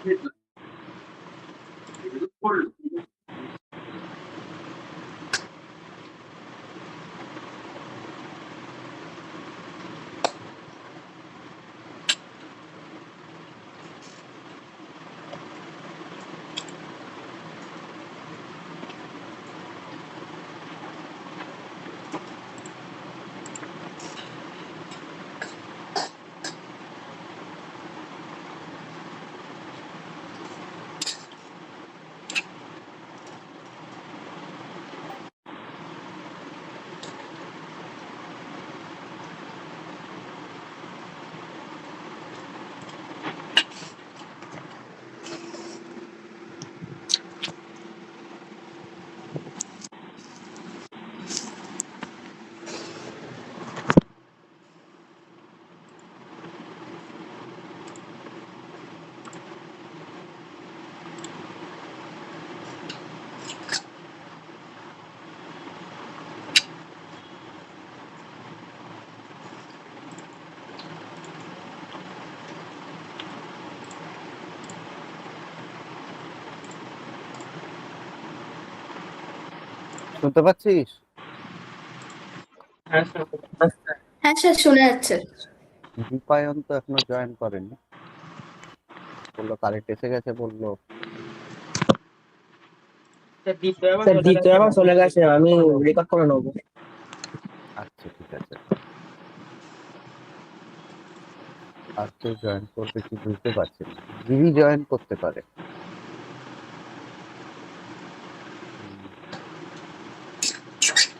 শুনতে পাচ্ছিস? হ্যাঁ স্যার, শোনা যাচ্ছে। দীপায়ন তো এখনো জয়েন করেনি, বললো কারেন্ট এসে গেছে বললো। স্যার দ্বিতীয় আমার চলে গেছে, আমি রেকর্ড করে নেবো। আচ্ছা ঠিক আছে। আর কেউ জয়েন করবে কি বুঝতে পারছি না। গিরি জয়েন করতে পারে।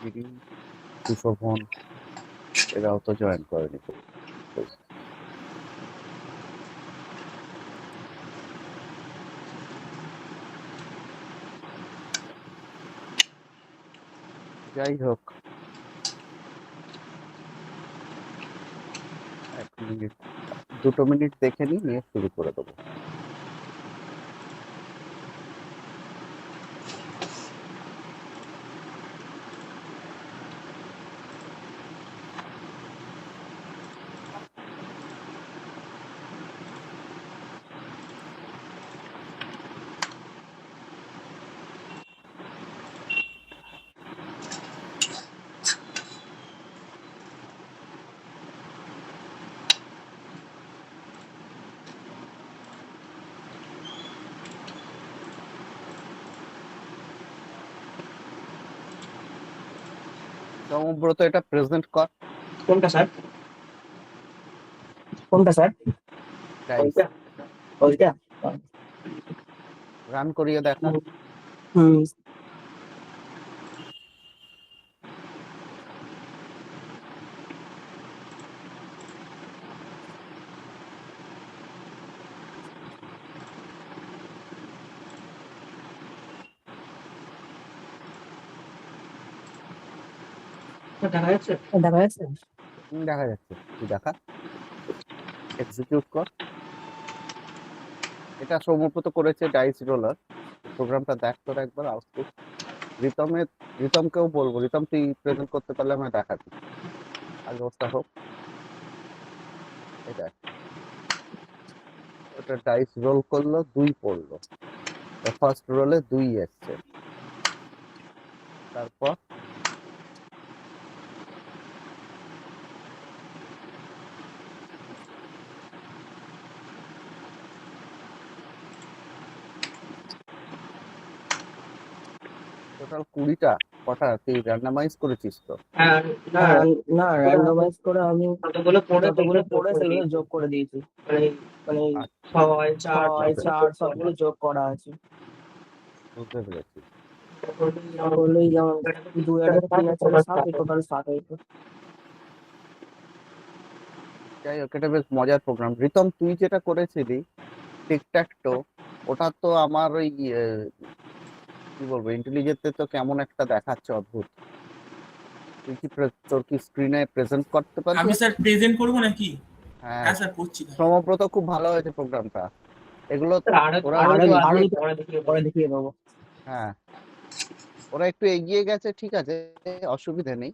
গিরি, সুশোভন এরাও তো জয়েন করেনি। যাই হোক, 1 মিনিট 2 মিনিট দেখে নিয়ে শুরু করে দেবো। সমব্রত এটা প্রেজেন্ট কর। কোনটা স্যার? কোনটা স্যার? ওইটা ওইটা রান করিয়ে দেখা। হুম। দেখা যাচ্ছে? দেখা যাচ্ছে। দেখা যাচ্ছে, তুই দেখা, এক্সিকিউট কর। এটা সমব্রত করেছে ডাইস রোলার। প্রোগ্রামটা দেখ তোর একবার আউটপুট। রিতমকেও বলবো, রিতম তুই প্রেজেন্ট করতে পারলে আমায় দেখাবি। আগে ওটা হোক। এটা ওটা ডাইস রোল করলো, 2 পড়লো। ফার্স্ট রোলে 2 এসছে। তারপর টোটাল 20টা। কটা তুই র্যান্ডামাইজ করেছিস তো? না, র্যান্ডমাইজ করে আমি যতগুলো পড়ে সেগুলো যোগ করে দিয়েছি। মানে আচ্ছা, 6, 4 সবগুলো যোগ করা আছে। বুঝতে পেরেছি। তাহলেই যেমন 2 আর 3 আছে 7, টোটাল 7 হয়েছে। যাই হোক, এটা বেশ মজার প্রোগ্রাম। রিতম তুই যেটা করেছিলি টিকট্যাকটো, ওটা তো আমার ওই কি বলবো, ইন্টেলিজেন্সে তো কেমন একটা দেখাচ্ছে, অদ্ভুত। তুই কি তোর কি স্ক্রিনে প্রেজেন্ট করতে পারবি? আমি স্যার প্রেজেন্ট করব নাকি? হ্যাঁ, হ্যাঁ স্যার, করছি। সমব্রত খুব ভালো হয়েছে প্রোগ্রামটা। এগুলো ওরা পরে দেখিয়ে দেবো। হ্যাঁ, ওরা একটু এগিয়ে গেছে, ঠিক আছে, অসুবিধা নেই।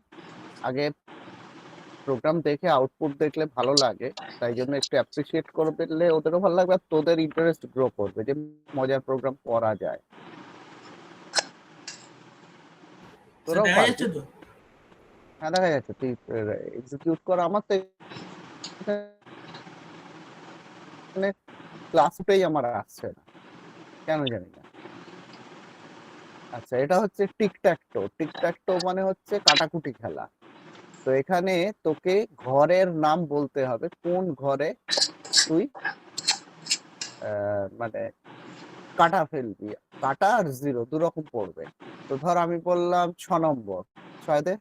আগে প্রোগ্রাম দেখে আউটপুট দেখলে ভালো লাগে, তাই জন্য একটু অ্যাপ্রিসিয়েট করে দিলে ওদেরও ভালো লাগবে আর তোদের ইন্টারেস্ট গ্রো করবে যে মজার প্রোগ্রাম করা যায়, স্যার তোরাও দেখা পারবি। যাচ্ছে তো? হ্যাঁ দেখা যাচ্ছে, তুই এক্সিকিউট কর। আমার তো এখানে ক্লাস উঠেই আমার আসছে না, কেন জানি না। আচ্ছা, এটা হচ্ছে টিকট্যাকটো। টিকট্যাকটো মানে হচ্ছে কাটাকুটি খেলা। তো এখানে তোকে ঘরের নাম বলতে হবে, কোন ঘরে তুই মানে কাটা ফেলবি। কাটা আর জিরো দু রকম পড়বে। তো ধর আমি বললাম 6 নম্বর, 6 দে।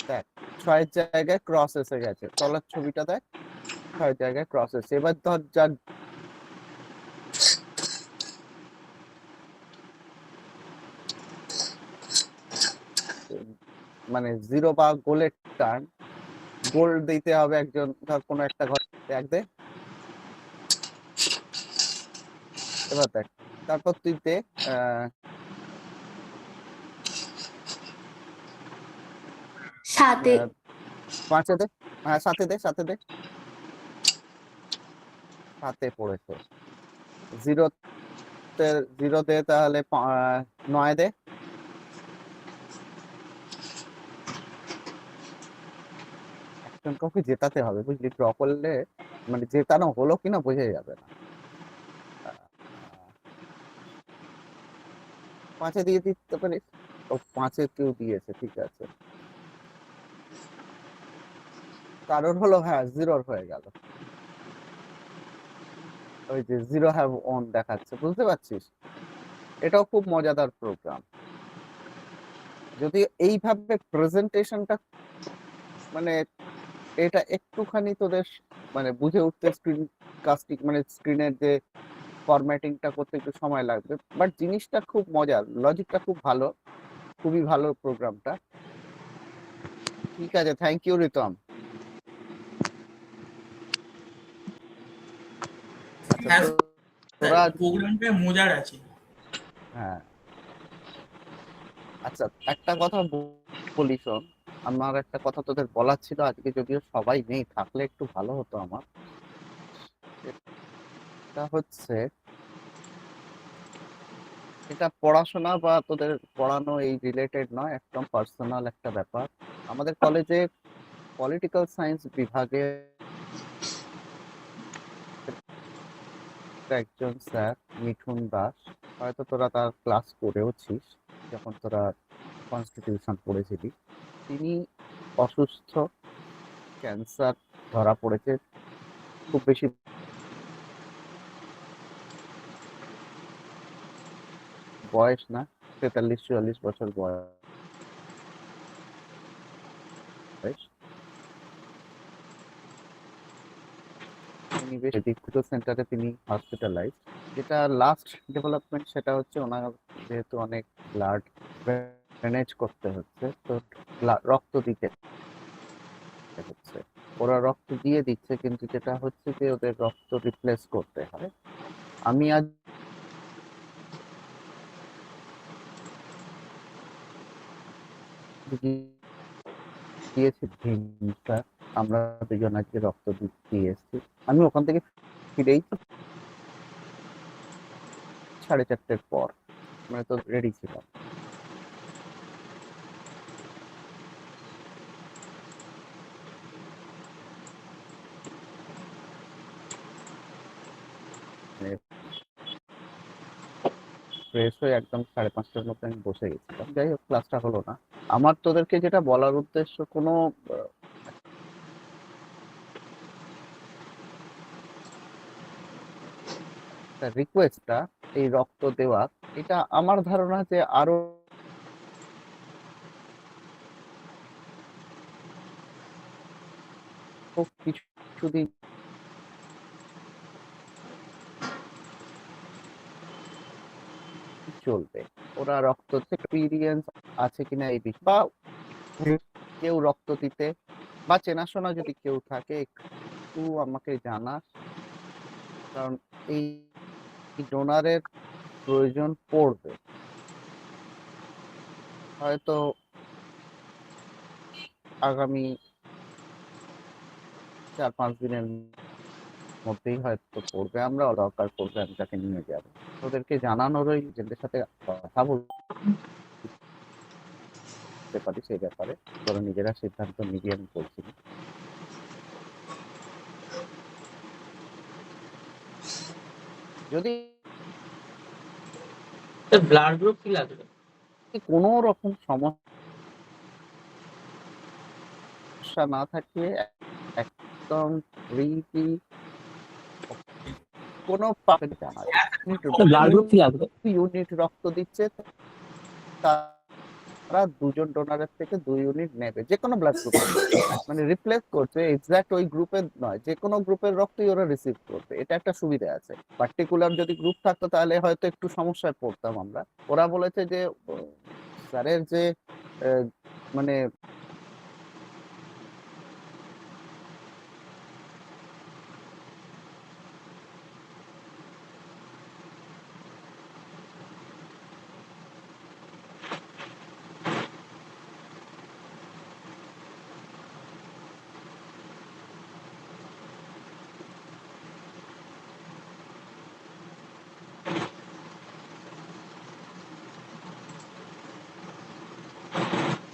দেখ, 6-এর জায়গায় ক্রস এসে গেছে, তলার ছবিটা দেখ, 6-এর জায়গায় ক্রস এসে। এবার ধর যার মানে জিরো বা গোলের টার্ন, গোল দিতে হবে একজন, ধর কোনো একটা ঘর দেখ দে। এবার দেখ, তারপর তুই দে আহ 7-এ। 5-এ দে। হ্যাঁ 7-এ দে, 7-এ দে। 7-এ পড়েছে। জিরোতে, জিরো দে তাহলে 9 দে। একজন কাউকে জেতাতে হবে বুঝলি, ড্র করলে মানে জেতানো হলো কিনা বোঝা যাবে না। আহ, 5-এ দিয়ে দিতে পারিস। ও 5-এ কেউ দিয়েছে, ঠিক আছে। কারণ হলো, হ্যাঁ জিরোর হয়ে গেল, ওই যে জিরো হ্যাভ অন দেখাচ্ছে, বুঝতে পারছিস। এটাও খুব মজাদার প্রোগ্রাম। যদি এইভাবে প্রেজেন্টেশনটা মানে এটা একটুখানি তোদের মানে বুঝে উঠতে স্ক্রিন কাস্টিং মানে স্ক্রিনের যে ফরম্যাটিংটা করতে একটু সময় লাগবে, বাট জিনিসটা খুব মজার, লজিকটা খুব ভালো, খুবই ভালো প্রোগ্রামটা। ঠিক আছে, থ্যাংক ইউ রিতম। আচ্ছা হ্যাঁ তো স্যার, তোরা, প্রোগ্রামটা মজার আছে। হ্যাঁ আচ্ছা একটা কথা বলি শোন। আমার একটা কথা তোদের বলার ছিল আজকে, যদিও সবাই নেই, থাকলে একটু ভালো হতো আমার। এটা হচ্ছে, এটা পড়াশোনা বা তোদের পড়ানো এই রিলেটেড নয়, একদম পার্সোনাল একটা ব্যাপার। আমাদের কলেজে পলিটিক্যাল সায়েন্স বিভাগে একজন স্যার, মিঠুন দাস, হয়তো তোরা তার ক্লাস করেওছিস যখন তোরা কনস্টিটিউশন পড়েছিলি। তিনি অসুস্থ, ক্যান্সার ধরা পড়েছে, খুব বেশি বয়স না, 43-44 বছর বয়স। তিনি বেশ দীক্ষিত সেন্টারে তিনি হসপিটালাইজ। যেটা লাস্ট ডেভেলপমেন্ট সেটা হচ্ছে ওনার যেহেতু অনেক ব্লাড ম্যানেজ করতে হচ্ছে, তো রক্ত দিতে হচ্ছে। ওরা রক্ত দিয়ে দিচ্ছে, কিন্তু যেটা হচ্ছে যে ওদের রক্ত রিপ্লেস করতে হয়। আমি আজ দিয়েছি ভীমটা, আমরা দুজন আজকে রক্ত দিয়ে এসেছি। আমি ওখান থেকে ফিরেই 4:30-এর পর, মানে তো রেডি ছিলাম। মানে ফ্রেশ হয়ে একদম 5:30টার মধ্যে আমি বসে গেছিলাম। যাই হোক, ক্লাসটা হলো না। আমার তোদেরকে যেটা বলার উদ্দেশ্য, কোনো রিকোয়েস্টটা, এই রক্ত দেওয়া, এটা আমার ধারণা যে আরো কিছুদিন চলবে। ওরা রক্ত এক্সপিরিয়েন্স আছে কিনা এই বিষয়ে, বা কেউ রক্ত দিতে বা চেনাশোনা যদি কেউ থাকে একটু আমাকে জানাস। কারণ এই ডোনারের প্রয়োজন পড়বে, হয়তো আগামী 4-5 দিনের মধ্যেই হয়তো পড়বে, আমরা দরকার পড়বে আমি তাকে নিয়ে যাব। ওদেরকে জানানোরই এজেন্টের সাথে কথা বলতে পারি সেই ব্যাপারে, তোরা নিজেরা সিদ্ধান্ত নিবি আমি বলছি না। যদি ব্লাড গ্রুপ কি লাগবে? কোনো রকম সমস্যা না থাকে, একদম ফ্রিলি কোনো পাবেন জানা ব্লাড গ্রুপ কি লাগবে? ইউনিট রক্ত দিচ্ছে, তারা 2 জন ডোনারের থেকে 2 ইউনিট নেবে, যে কোনো ব্লাড গ্রুপ, মানে রিপ্লেস করছে এক্সাক্ট ওই গ্রুপের নয়, যে কোনো গ্রুপের রক্তই ওরা রিসিভ করবে। এটা একটা সুবিধা আছে। পার্টিকুলার যদি গ্রুপ থাকতো তাহলে হয়তো একটু সমস্যায় পড়তাম আমরা। ওরা বলেছে যে স্যারের যে মানে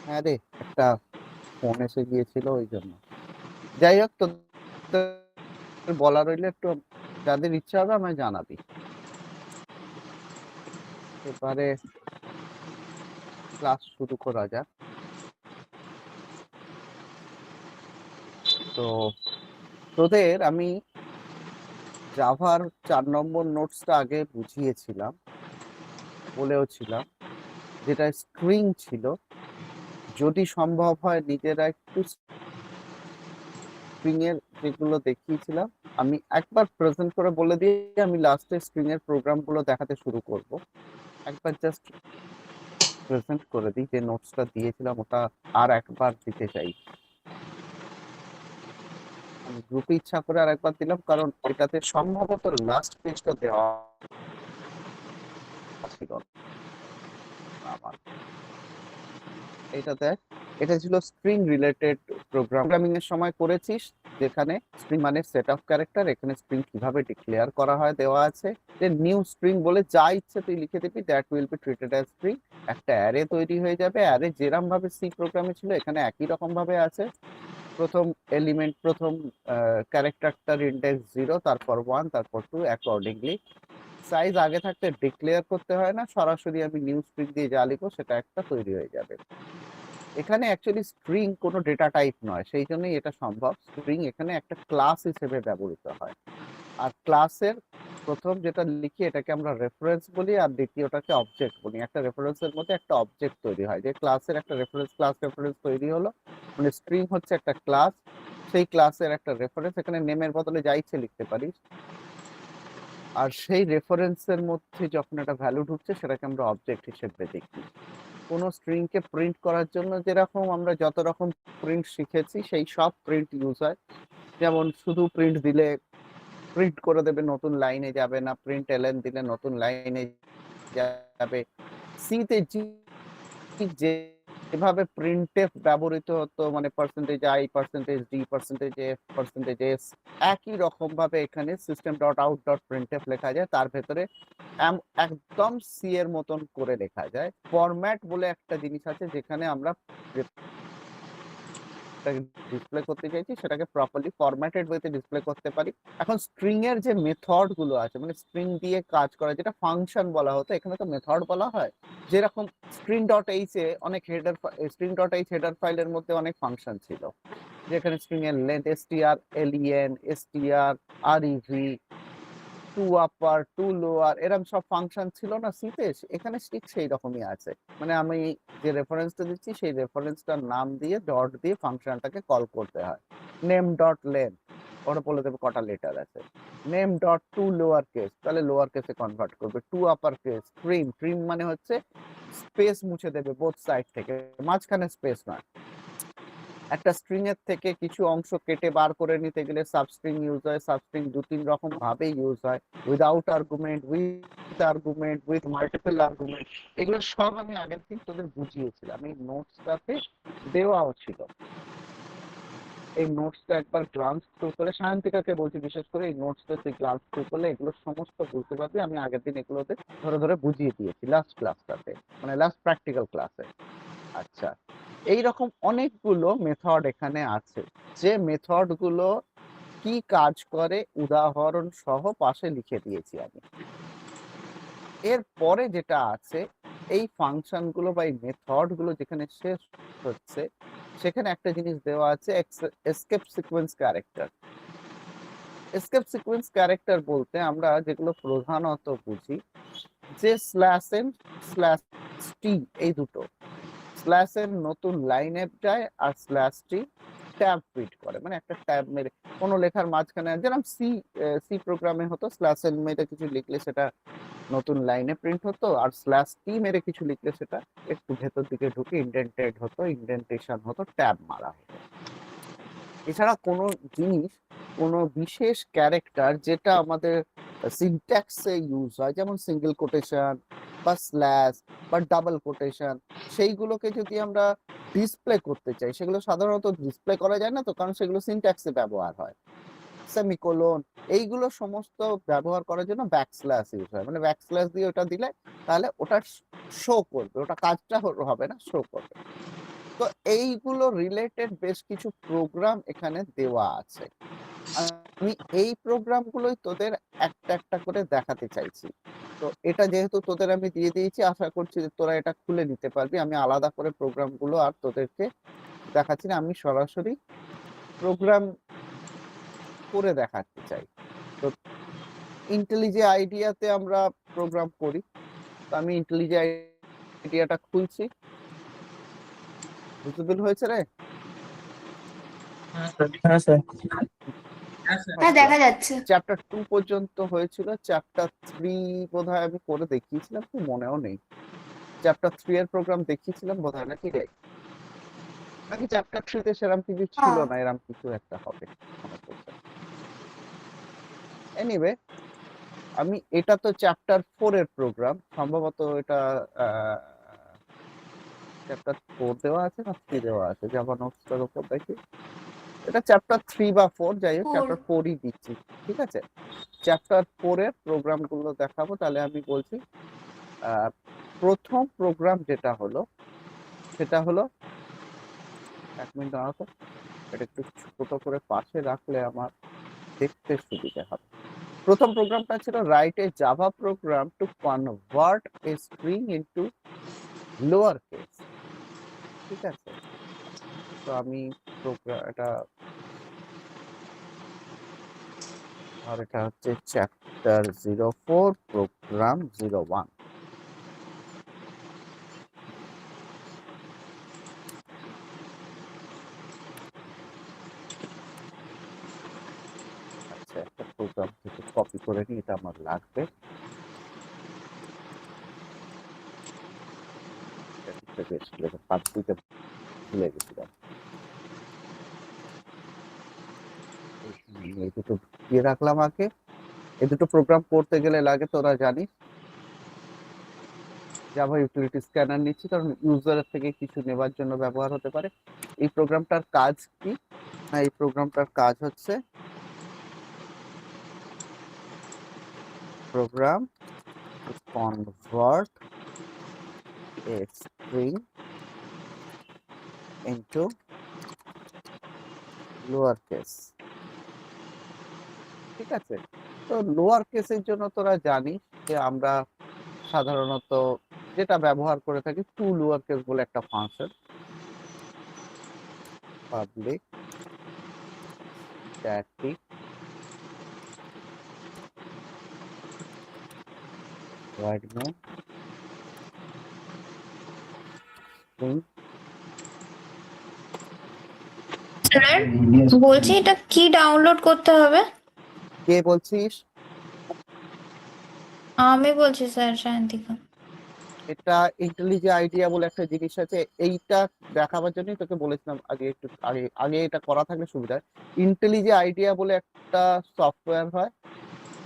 হ্যাঁ রে, একটা ফোন এসে গিয়েছিল ওই জন্য। যাই হোক, তো বলা রইলে একটু যাদের ইচ্ছা হবে আমায় জানাবি। এবারে ক্লাস শুরু করা যাক। তো তোদের আমি জাভার 4 নম্বর নোটসটা আগে বুঝিয়েছিলাম, বলেও ছিলাম, যেটা স্ট্রিং ছিল। যদি সম্ভব হয় নিজেরা একটু স্ট্রিং এর যেগুলো দেখিয়েছিলাম আমি একবার প্রেজেন্ট করে বলে দিয়ে আমি লাস্টে স্ট্রিং এর প্রোগ্রাম গুলো দেখাতে শুরু করব। একবার জাস্ট প্রেজেন্ট করে দিই, যে নোটসটা দিয়েছিলাম ওটা আর একবার দিতে চাই। আমি গ্রুপে ইচ্ছা করে আর একবার দিলাম, কারণ এটাতে সম্ভবত লাস্ট পেজটা দেওয়া ছিল না আমার। এটা দেখ, এটা ছিল স্ট্রিং রিলেটেড প্রোগ্রামিং এর সময় করেছিস, যেখানে স্ট্রিং মানে সেট অফ ক্যারেক্টার, এখানে স্ট্রিং কিভাবে ডিক্লেয়ার করা হয় দেওয়া আছে, যে নিউ স্ট্রিং বলে যা ইচ্ছে তুই লিখে দিবি, that will be treated as string. একটা অ্যারে তৈরি হয়ে যাবে, অ্যারে যেরকম ভাবে সি প্রোগ্রামে ছিল এখানে একই রকম ভাবে আছে। প্রথম এলিমেন্ট, প্রথম ক্যারেক্টারটার ইন্ডেক্স 0, তারপর 1, তারপর 2 অ্যাকর্ডিংলি। সাইজ আগে থাকতে ডিক্লেয়ার করতে হয় না, সরাসরি আমি নিউ স্ট্রিং দিয়ে যা লিখবো সেটা একটা তৈরি হয়ে যাবে। এখানে অ্যাকচুয়ালি স্ট্রিং কোনো ডেটা টাইপ নয়, সেই জন্যই এটা সম্ভব। স্ট্রিং এখানে একটা ক্লাস হিসেবে ব্যবহৃত হয়। আর ক্লাসের প্রথম যেটা লিখি এটাকে আমরা রেফারেন্স বলি, আর দ্বিতীয়টাকে অবজেক্ট বলি। একটা রেফারেন্সের মধ্যে একটা অবজেক্ট তৈরি হয়, যে ক্লাসের একটা রেফারেন্স, ক্লাস রেফারেন্স তৈরি হলো, মানে স্ট্রিং হচ্ছে একটা ক্লাস, সেই ক্লাসের একটা রেফারেন্স, এখানে নেমের বদলে যা ইচ্ছে লিখতে পারিস। আর সেই রেফারেন্সের মধ্যে যখন একটা ভ্যালু ঢুকছে সেটাকে আমরা অবজেক্ট হিসেবে দেখি। কোনো স্ট্রিং কে প্রিন্ট করার জন্য যেরকম আমরা যত রকম প্রিন্ট শিখেছি সেই সব প্রিন্ট ইউজ হয়। যেমন শুধু প্রিন্ট দিলে প্রিন্ট করে দেবে, নতুন লাইনে যাবে না। প্রিন্ট এলএন দিলে নতুন লাইনে যাবে। সিতে যেভাবে প্রিন্টএফ ব্যবহৃত হতো, মানে %i, %d, %f, %s, একই রকম ভাবে এখানে system dot out dot printf লেখা যায়, তার ভেতরে একদম সি এর মতন করে লেখা যায়। ফরম্যাট বলে একটা জিনিস আছে, যেখানে আমরা ডিসপ্লে করতে চাইছি সেটাকে প্রপারলি ফরম্যাটেড ওয়েতে ডিসপ্লে করতে পারি। এখন স্ট্রিং এর যে মেথড গুলো আছে, মানে স্ট্রিং দিয়ে কাজ করা, যেটা ফাংশন বলা হতো, এখানে তো মেথড বলা হয়। যেরকম স্ট্রিং ডট এইচ এ অনেক header, string dot H header ফাইলের মধ্যে অনেক ফাংশন ছিল, যেখানে স্ট্রিং এর length, str len, str rev, to upper, to lower, এরকম সব ফাংশন ছিল না সিতে, এখানে ঠিক সেই রকমই আছে। মানে আমি যে রেফারেন্সটা দিচ্ছি সেই রেফারেন্সটার নাম দিয়ে ডট দিয়ে ফাংশনটাকে কল করতে হয়। নেম ডট লেন্থ, ওরা বলে দেবে কটা লেটার আছে। Name dot to lower case, তাহলে লোয়ার কেসে কনভার্ট করবে। টু আপার কেস, ট্রিম মানে হচ্ছে স্পেস মুছে দেবে বোথ সাইড থেকে, মাঝখানে স্পেস নয়। একটা স্ট্রিং এর থেকে কিছু অংশ কেটে বার করে নিতে গেলে সাবস্ট্রিং ইউজ হয়। সাবস্ট্রিং 2-3 রকম ভাবে ইউজ হয়, without argument, with argument, with multiple argument. এগুলো সব আমি আগের দিন তোদের বুঝিয়েছিলাম, এই নোটসটাতে দেওয়াও ছিল। এই নোটসটা একবার গ্লান্স থ্রু করে, সায়ন্তিকাকে বলছি বিশেষ করে, এই নোটসটা তুই গ্লান্স থ্রু করলে এগুলো সমস্ত বুঝতে পারবি। আমি আগের দিন এগুলোতে ধরে ধরে বুঝিয়ে দিয়েছি লাস্ট ক্লাসটাতে, মানে লাস্ট প্র্যাকটিক্যাল ক্লাসে। আচ্ছা, এইরকম অনেকগুলো মেথড এখানে আছে, যে মেথড গুলো কি কাজ করে উদাহরণ সহ পাশে লিখে দিয়েছি আমি। এর পরে যেটা আছে, এই ফাংশন গুলো বা এই মেথড গুলো যেখানে শেষ হচ্ছে, সেখানে একটা জিনিস দেওয়া আছে, escape sequence character. Escape sequence character বলতে আমরা যেগুলো প্রধানত বুঝি, যে স্ল্যাশ এন স্ল্যাশ টি, এই দুটো স্ল্যাশ এর নতুন লাইনে যায় আর স্ল্যাশ টি ট্যাব প্রিন্ট করে, মানে একটা ট্যাব মেরে কোনো লেখার মাঝখানে, যেরকম সি প্রোগ্রামে হতো, স্ল্যাশ এন মেরে কিছু লিখলে সেটা নতুন লাইনে প্রিন্ট হতো, আর স্ল্যাশ টি মেরে কিছু লিখলে সেটা একটু ভেতর দিকে ঢুকে ইন্ডেন্টেড হতো, ইন্ডেন্টেশন হতো, ট্যাব মারা হতো। এছাড়া কোনো জিনিস, কোনো বিশেষ ক্যারেক্টার যেটা আমাদের সিনট্যাক্সে ইউজ হয়, যেমন সিঙ্গেল কোটেশন বা স্ল্যাশ বা ডাবল কোটেশন, সেইগুলোকে যদি আমরা ডিসপ্লে করতে চাই, সেগুলো সাধারণত ডিসপ্লে করা যায় না তো, কারণ সেগুলো সিনট্যাক্সে ব্যবহার হয়। সেমিকোলন, এইগুলো সমস্ত ব্যবহার করার জন্য ব্যাকস্ল্যাশ ইউজ হয়, মানে ব্যাকস্ল্যাশ দিয়ে ওটা দিলে তাহলে ওটা শো করবে, ওটা কাজটা হবে না, শো করবে। তো এইগুলো রিলেটেড বেশ কিছু প্রোগ্রাম এখানে দেওয়া আছে। আমি এই প্রোগ্রামগুলোই তোদের একটা একটা করে দেখাতে চাইছি। তো এটা যেহেতু তোদের আমি দিয়ে দিয়েছি, আশা করছি যে তোরা এটা খুলে নিতে পারবি। আমি আলাদা করে প্রোগ্রামগুলো আর তোদেরকে দেখাচ্ছি না, আমি সরাসরি প্রোগ্রাম করে দেখাতে চাই। তো ইন্টেলিজে আইডিয়াতে আমরা প্রোগ্রাম করি, তো আমি ইন্টেলিজে আইডিয়াটা খুলছি। ভিজিবল হয়েছে রে? হ্যাঁ স্যার। হ্যাঁ স্যার। হ্যাঁ দেখা যাচ্ছে। চ্যাপ্টার 2 পর্যন্ত হয়েছিল, চ্যাপ্টার 3 বোধহয় আমি করে দেখিয়েছিলাম, কি মনেও নেই। চ্যাপ্টার 3 এর প্রোগ্রাম দেখিয়েছিলাম বোধহয়, নাকি রে? নাকি চ্যাপ্টার 3 তে সেরকম কিছু ছিল হ্যাঁ। না, এরকম কিছু একটা হবে মনে পড়ছে। এনিওয়ে, আমি এটা তো চ্যাপ্টার 4 এর প্রোগ্রাম, সম্ভবত এটা চ্যাপ্টার 4 দেওয়া আছে না 3 দেওয়া আছে, জাভা নোটসটার উপর দেখি। এটা চ্যাপ্টার 3 বা 4, যাই হোক 4। চ্যাপ্টার 4ই দিচ্ছি, ঠিক আছে। চ্যাপ্টার 4 এর প্রোগ্রাম গুলো দেখাবো। তাহলে আমি বলছি, প্রথম প্রোগ্রাম যেটা হলো, সেটা হলো, 1 মিনিট দাঁড়াও তো, এটা একটু ছোট করে পাশে রাখলে আমার দেখতে সুবিধা হবে। প্রথম প্রোগ্রামটা ছিল right a Java program to convert a string into lower case, ঠিক আছে। তো আমি এটা, আর এটা হচ্ছে চ্যাপ্টার 04 প্রোগ্রাম 01। আচ্ছা, একটা প্রোগ্রাম থেকে কপি করে নিই, এটা আমার লাগবে। বাদ দিতে ভুলে গেছিলাম। এই দুটো দিয়ে রাখলাম আগে। এই দুটো প্রোগ্রাম করতে গেলে লাগে, তোরা জানিস, জাভা ইউটিলিটি স্ক্যানার নিচ্ছি, কারণ ইউজারের থেকে কিছু নেবার জন্য ব্যবহার হতে পারে। এই প্রোগ্রামটার কাজ কি? না, এই প্রোগ্রামটার কাজ হচ্ছে program convert a string into lower case, ঠিক আছে। তো লোয়ার কেসের জন্য তোরা জানিস যে আমরা সাধারণত যেটা ব্যবহার করে থাকি, টু লোয়ার কেস বলে একটা function, public static void main string। Sir বলছি এটা কি ডাউনলোড করতে হবে? কে বলছিস? আমি বলছি স্যার, সায়ন্তিকা। এটা ইন্টেলিজে আইডিয়া বলে একটা জিনিস আছে, এইটা দেখাবার জন্যই তোকে বলেছিলাম আগে, একটু আগে আগে এটা করা থাকলে সুবিধা হয়। ইন্টেলিজে আইডিয়া বলে একটা সফটওয়্যার হয়,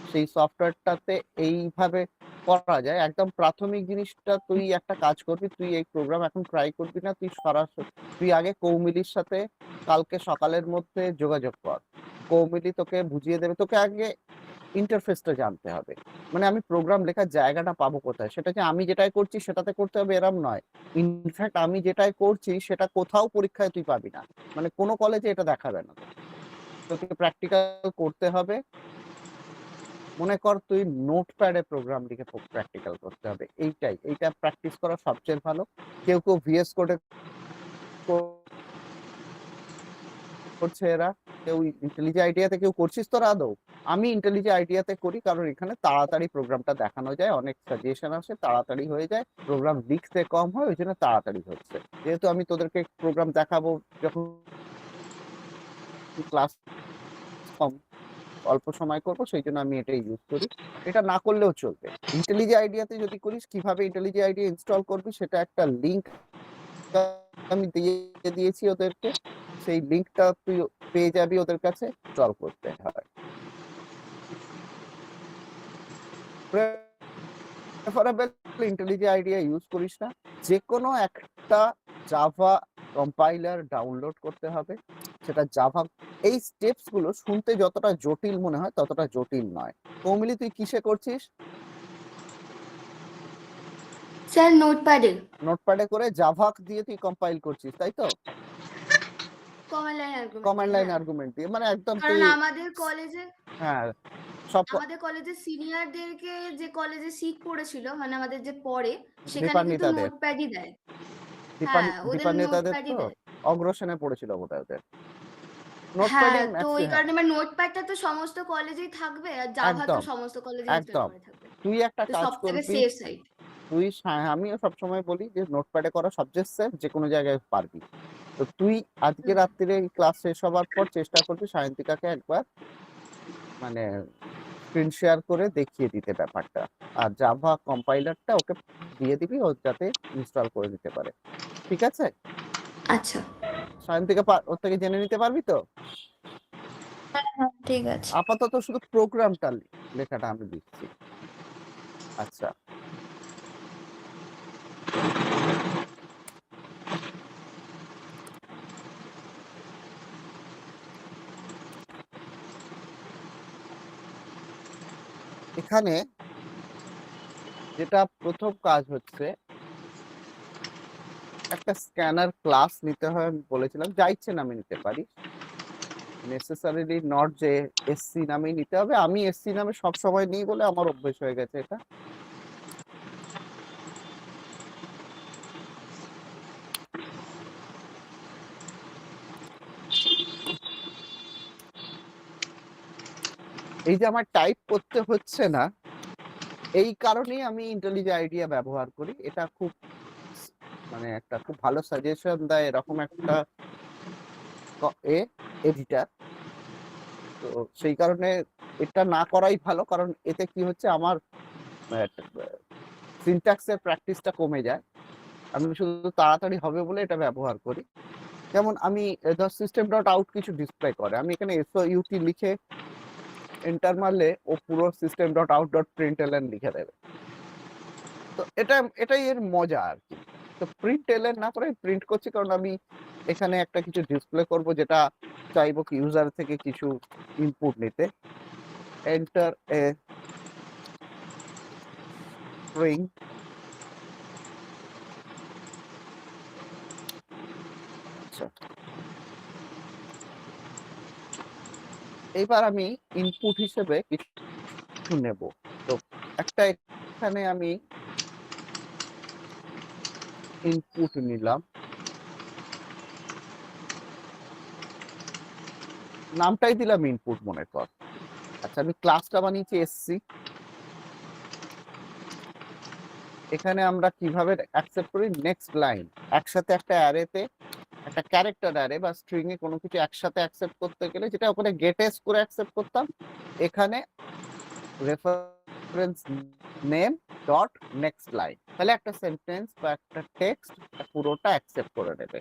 সেই সফটওয়্যারটাতে এইভাবে করা যায়। একদম প্রাথমিক জিনিসটা তুই একটা কাজ করবি, তুই এই প্রোগ্রাম এখন ট্রাই করবি না, তুই সরাসরি তুই আগে কৌমিলির সাথে কালকে সকালের মধ্যে যোগাযোগ কর। কৌমিলি তোকে বুঝিয়ে দেবে, তোকে আগে ইন্টারফেসটা জানতে হবে। মানে আমি প্রোগ্রাম লেখার জায়গাটা পাবো কোথায়, সেটা যে আমি যেটাই করছি সেটাতে করতে হবে এরম নয়। ইনফ্যাক্ট আমি যেটাই করছি সেটা কোথাও পরীক্ষায় তুই পাবি না, মানে কোনো কলেজে এটা দেখাবে না। তোকে প্র্যাকটিক্যাল করতে হবে। মনে কর তুই নোটপ্যাডে প্রোগ্রাম লিখে প্র্যাকটিক্যাল করতে হবে, এইটা প্র্যাকটিস করা সবচেয়ে ভালো। কেউ ভিএস কোডে করছে এরা, কেউ ইন্টেলিজে আইডিয়াতে, কেউ করছিস তোরা আদৌ? আমি ইন্টেলিজে আইডিয়াতে করি, কারণ এখানে তাড়াতাড়ি প্রোগ্রামটা দেখানো যায়, অনেক সাজেশন আসে, তাড়াতাড়ি হয়ে যায়, প্রোগ্রাম লিখতে কম হয়, ওই জন্য তাড়াতাড়ি হচ্ছে। যেহেতু আমি তোদেরকে প্রোগ্রাম দেখাবো যখন ক্লাস কম অল্প সময় করবো, সেই জন্য আমি এটা ইউজ করি। এটা না করলেও চলবে। ইন্টেলিজে আইডিয়াতে যদি করিস, কিভাবে ইন্টেলিজে আইডিয়া ইনস্টল করবি সেটা একটা লিঙ্ক আমি দিয়ে দিয়েছি ওদেরকে, সেই লিঙ্কটা তুই পেয়ে যাবি ওদের কাছে, ইনস্টল করতে হয়। প্রেফারেবল ইন্টেলিজে আইডিয়া ইউজ করিস না, যে কোনো একটা জাভা কম্পাইলার ডাউনলোড করতে হবে, সেটা জাভা। এই স্টেপস গুলো শুনতে যতটা জটিল মনে হয় ততটা জটিল নয়। কৌমিলি, তুই কিসে করছিস? স্যার নোটপ্যাডে নোটপ্যাডে করে জাভা দিয়ে তুই কম্পাইল করছিস, তাই তো? Command line argument command line argument দিয়ে, মানে একদম কারণ তুই, আমাদের কলেজে হ্যাঁ সব আমাদের কলেজে সিনিয়রদেরকে যে কলেজে সিট পড়েছিল মানে আমাদের যে পড়ে সেখানে কিন্তু দীপান্বিতাদের নোটপ্যাডই দেয়। হ্যাঁ, ওদের দীপান্বিতাদের নোটপ্যাডই তো দেয়। অগ্রসেনে পড়েছিল বোধহয় ওদের হ্যাঁ, নোটপ্যাডিং তো ম্যাক্সি। ওই হ্যাঁ কারণে আমার নোটপ্যাডটা তো সমস্ত কলেজেই থাকবে আর জাভা তো একদম সমস্ত কলেজে ইনস্টল একদম। করা থাকবে। তুই একটা তো কাজ সব থেকে করবি, সেফ সাইড। আমিও সবসময় বলি যে নোটপ্যাডে করা সবচেয়ে সেফ, যে কোনো জায়গায় পারবি। তো তুই আজকে রাত্রিরে ক্লাস শেষ হবার পর চেষ্টা করবি সায়ন্তিকাকে একবার মানে স্ক্রিন শেয়ার করে দেখিয়ে দিতে ব্যাপারটা, আর জাভা কম্পাইলারটা ওকে দিয়ে দিবি, ও যাতে ইনস্টল করে দিতে পারে। ঠিক আছে? আচ্ছা, সায়ন্তিকা ওর থেকে জেনে নিতে পারবি তো? ঠিক আছে। আপাতত শুধু প্রোগ্রামটা লেখাটা আমি লিখছি। আচ্ছা, এখানে যেটা প্রথম কাজ হচ্ছে, একটা স্ক্যানার ক্লাস নিতে হয়, আমি বলেছিলাম যা ইচ্ছে নামে নিতে পারি, নেসেসারিলি নট যে এসসি নামেই নিতে হবে। আমি এসসি নামে সব সময় নিই বলে আমার অভ্যেস হয়ে গেছে এটা। এই যে আমার টাইপ করতে হচ্ছে না, এই কারণেই আমি ইন্টেলিজে আইডিয়া ব্যবহার করি। এটা খুব মানে একটা খুব ভালো সাজেশন দেয় এরকম একটা এডিটার। তো সেই কারণে এটা না করাই ভালো, কারণ এতে কি হচ্ছে, আমার সিনট্যাক্সের প্র্যাকটিসটা কমে যায়। আমি শুধু তাড়াতাড়ি হবে বলে এটা ব্যবহার করি। যেমন আমি ধর সিস্টেম ডট আউট কিছু ডিসপ্লে করে, আমি এখানে এসইউটি লিখে এন্টার মারলে ও পুরো সিস্টেম ডট আউট ডট প্রিন্টএলএন লিখে দেবে। তো এটাই এর মজা আর কি। তো প্রিন্টএলএন না করে প্রিন্ট করছি, কারণ আমি এখানে একটা কিছু ডিসপ্লে করব, যেটা চাইবো কি ইউজার থেকে কিছু ইনপুট নিতে। এন্টার এ স্ট্রিং, আচ্ছা এবার আমি ইনপুট হিসেবে কিছু নেব। তো একটা এখানে আমি ইনপুট নিলাম, নামটাই দিলাম ইনপুট মনে কর। আচ্ছা, আমি ক্লাসটা বানিয়েছি এসসি। এখানে আমরা কিভাবে অ্যাকসেপ্ট করি, নেক্সট লাইন একসাথে একটা অ্যারেতে, একটা ক্যারেক্টার অ্যারে বা স্ট্রিং এ কোনো কিছু একসাথে অ্যাকসেপ্ট করতে গেলে, যেটা ওখানে গেটেস করে অ্যাকসেপ্ট করতাম, এখানে reference name dot next line, তাহলে একটা সেন্টেন্স বা একটা টেক্সট পুরোটা অ্যাকসেপ্ট করে নেবে।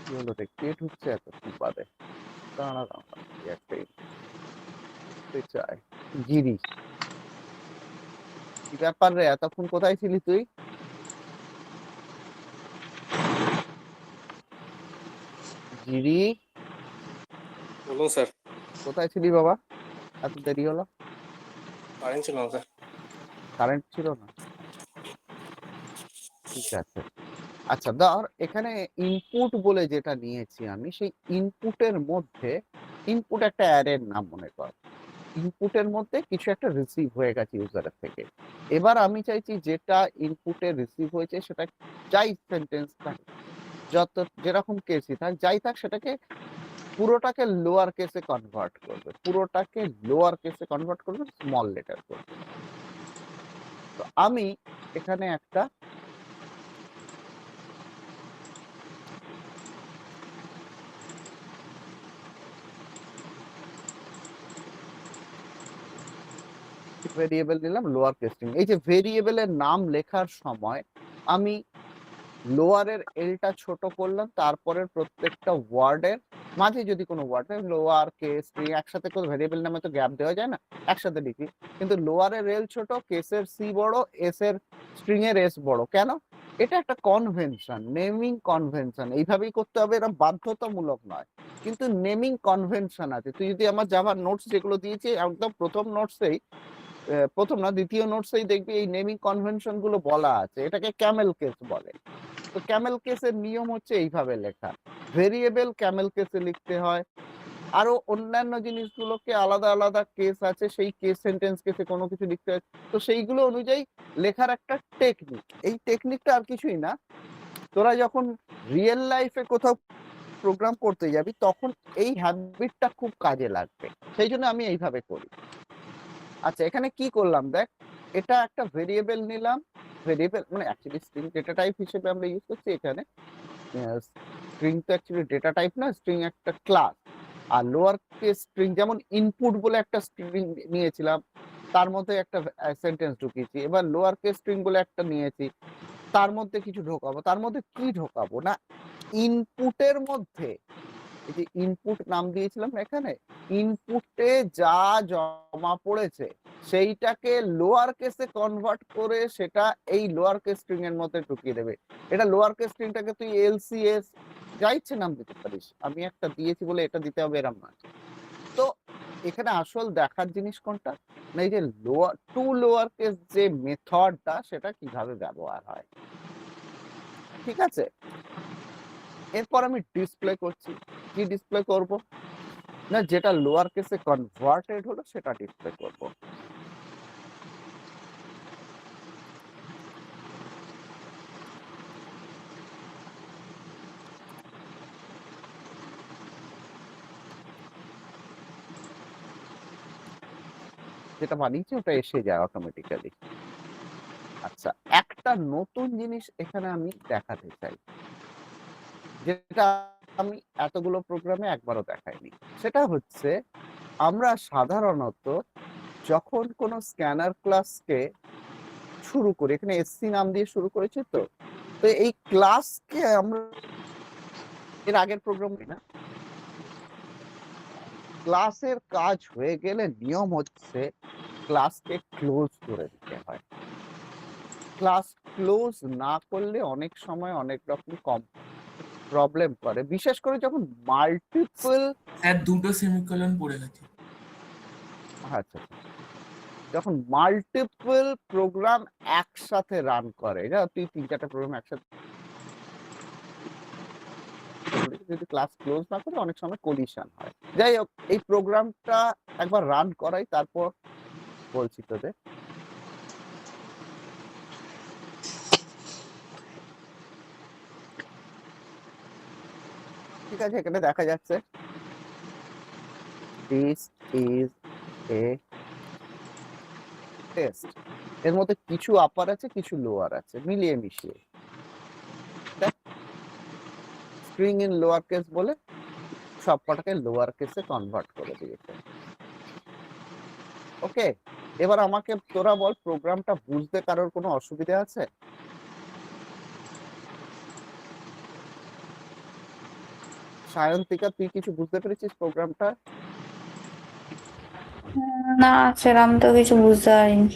কি হলো রে, কে ঢুকছে এত কি পাবে? দাঁড়া একটা চাই গিরি। কি ব্যাপার রে, এতক্ষণ কোথায় ছিলি তুই? জিরি, বলুন স্যার। কোথায় ছিলি বাবা? এত দেরি হলো। কারেন্ট ছিল না স্যার। কারেন্ট ছিল না? ঠিক আছে। আচ্ছা, ধর এখানে ইনপুট বলে যেটা নিয়েছি আমি, সেই ইনপুটের মধ্যে, ইনপুট একটা অ্যারের নাম মনে কর, ইনপুটের মধ্যে কিছু একটা রিসিভ হয়ে গেছে ইউজারের থেকে। এবার আমি চাইছি যেটা ইনপুটে রিসিভ হয়েছে সেটা যাই সেন্টেন্স থাক, যত যেরকম কেসই থাক, যাই থাক, সেটাকে পুরোটাকে লোয়ার কেসে কনভার্ট করবে, পুরোটাকে লোয়ার কেসে কনভার্ট করবে, স্মল লেটার করবে। তো আমি এখানে একটা ভেরিয়েবল নিলাম লোয়ার কেস স্ট্রিং। এই যে ভেরিয়েবলের নাম লেখার সময় আমি লোয়ারের এলটা ছোট করলাম, তারপরে প্রত্যেকটা ওয়ার্ডের মাঝে যদি কোনো ওয়ার্ড লোয়ার কেস স্ট্রিং একসাথে করে, ভেরিয়েবল নামে তো গ্যাপ দেওয়া যায় না, একসাথে লিখি, কিন্তু লোয়ারের এল ছোট, কেসের সি বড়, এস এর স্ট্রিং এর এস বড়। কেন? এটা একটা কনভেনশন, নেমিং কনভেনশন, এইভাবেই করতে হবে, এটা বাধ্যতামূলক নয়, কিন্তু নেমিং কনভেনশন আছে। তুই যদি আমার জাভার নোটস যেগুলো দিয়েছি একদম প্রথম নোটসেই, প্রথম না দ্বিতীয় নোটসেই দেখবি এই নেমিং কনভেনশন গুলো বলা আছে, এটাকে ক্যামেল কেস বলে। তো ক্যামেল কেসের নিয়ম হচ্ছে এইভাবে লেখা, ভেরিয়েবল ক্যামেল কেসে লিখতে হয়, আরো অন্যান্য জিনিসগুলোকে আলাদা আলাদা কেস আছে, সেই কেস সেন্টেন্স কেসে কোনো কিছু লিখতে হয়। তো সেইগুলো অনুযায়ী লেখার একটা টেকনিক, এই টেকনিকটা আর কিছুই না, তোরা যখন রিয়েল লাইফে কোথাও প্রোগ্রাম করতে যাবি তখন এই হ্যাবিটটা খুব কাজে লাগবে, সেই জন্য আমি এইভাবে করি। আচ্ছা, এখানে কি করলাম দেখ, এটা একটা ভেরিয়েবল নিলাম, ভেরিয়েবল মানে অ্যাকচুয়ালি স্ট্রিং ডেটা টাইপ হিসেবে আমরা ইউজ করছি এখানে। স্ট্রিং তো অ্যাকচুয়ালি ডেটা টাইপ না, স্ট্রিং একটা ক্লাস। আর লোয়ার কেস স্ট্রিং যেমন ইনপুট বলে একটা স্ট্রিং নিয়েছিলাম, তার মধ্যে একটা সেন্টেন্স ঢুকিয়েছি, এবার লোয়ার কেস স্ট্রিং বলে একটা নিয়েছি, তার মধ্যে কিছু ঢোকাবো, তার মধ্যে কি ঢোকাবো না, ইনপুটের মধ্যে, এই যে ইনপুট নাম দিয়েছিলাম এখানে, ইনপুটে যা জমা পড়েছে সেইটাকে লোয়ার কেসে কনভার্ট করে সেটা এই লোয়ার কেস স্ট্রিং এর মধ্যে ঢুকিয়ে দেবে। এটা লোয়ার কেস স্ট্রিংটাকে তুই এলসিএস যা ইচ্ছে নাম দিতে পারিস, আমি একটা দিয়েছি বলে এটা দিতে হবে এরম না। তো এখানে আসল দেখার জিনিস কোনটা, না এই যে লোয়ার টু লোয়ার কেস যে মেথডটা সেটা কিভাবে ব্যবহার হয়। ঠিক আছে, এরপর আমি ডিসপ্লে করছি। কি ডিসপ্লে করব না, যেটা লোয়ার কেসে কনভার্টেড হলো সেটা ডিসপ্লে করব। যেটা বানিয়েছি ওটা এসে যায় অটোমেটিক্যালি। আচ্ছা, একটা নতুন জিনিস এখানে আমি দেখাতে চাই, যেটা আমি এতগুলো প্রোগ্রামে একবারও দেখাইনি। সেটা হচ্ছে, আমরা সাধারণত যখন কোনো স্ক্যানার ক্লাসকে শুরু করি, এখানে এসসি নাম দিয়ে শুরু করেছি, তো তো এই ক্লাসকে আমরা এর আগের প্রোগ্রাম না, ক্লাসের কাজ হয়ে গেলে নিয়ম হচ্ছে ক্লাসকে ক্লোজ করে দিতে হয়। ক্লাস ক্লোজ না করলে অনেক সময় অনেক রকম কম প্রবলেম করে, বিশেষ করে যখন মাল্টিপল, স্যার দুটো সেমিকোলন পড়ে গেছে। আচ্ছা, যখন মাল্টিপল প্রোগ্রাম একসাথে রান করে, তুই 3-4টা প্রোগ্রাম একসাথে যদি ক্লাস ক্লোজ না করে অনেক সময় কলিশন হয়। যাই হোক, এই প্রোগ্রামটা একবার রান করাই, তারপর বলছি তোদের। ঠিক আছে, এখানে দেখা যাচ্ছে দিস ইজ এ টেস্ট, এর মধ্যে কিছু আপার আছে কিছু লোয়ার আছে, মিলিয়ে মিশিয়ে স্ট্রিং ইন লোয়ার কেস বলে সব কটাকে লোয়ার কেসে কনভার্ট করে দিয়েছে। ওকে, এবার আমাকে তোরা বল, প্রোগ্রামটা বুঝতে কারোর কোনো অসুবিধা আছে? সায়ন্তিকা, তুই কিছু বুঝতে পেরেছিস প্রোগ্রামটা? না সেরকম তো কিছু বুঝতে পারিনি।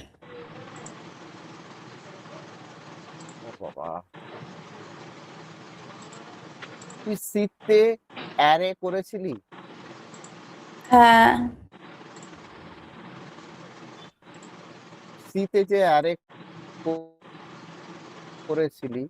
তুই সিতে অ্যারে করেছিলি? হ্যাঁ সিতে যে অ্যারে করেছিলি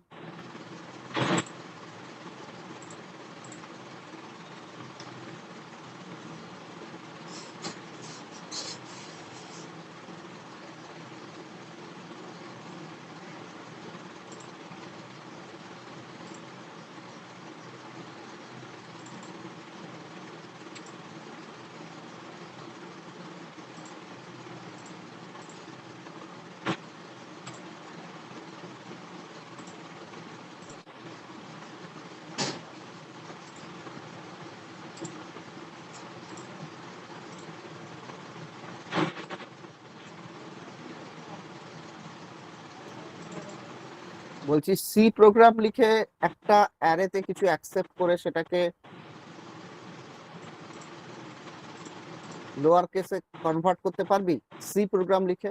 বলছি সি প্রোগ্রাম লিখে একটা অ্যারেতে কিছু অ্যাকসেপ্ট করে সেটাকে লোয়ার কেসে কনভার্ট করতে পারবি সি প্রোগ্রাম লিখে?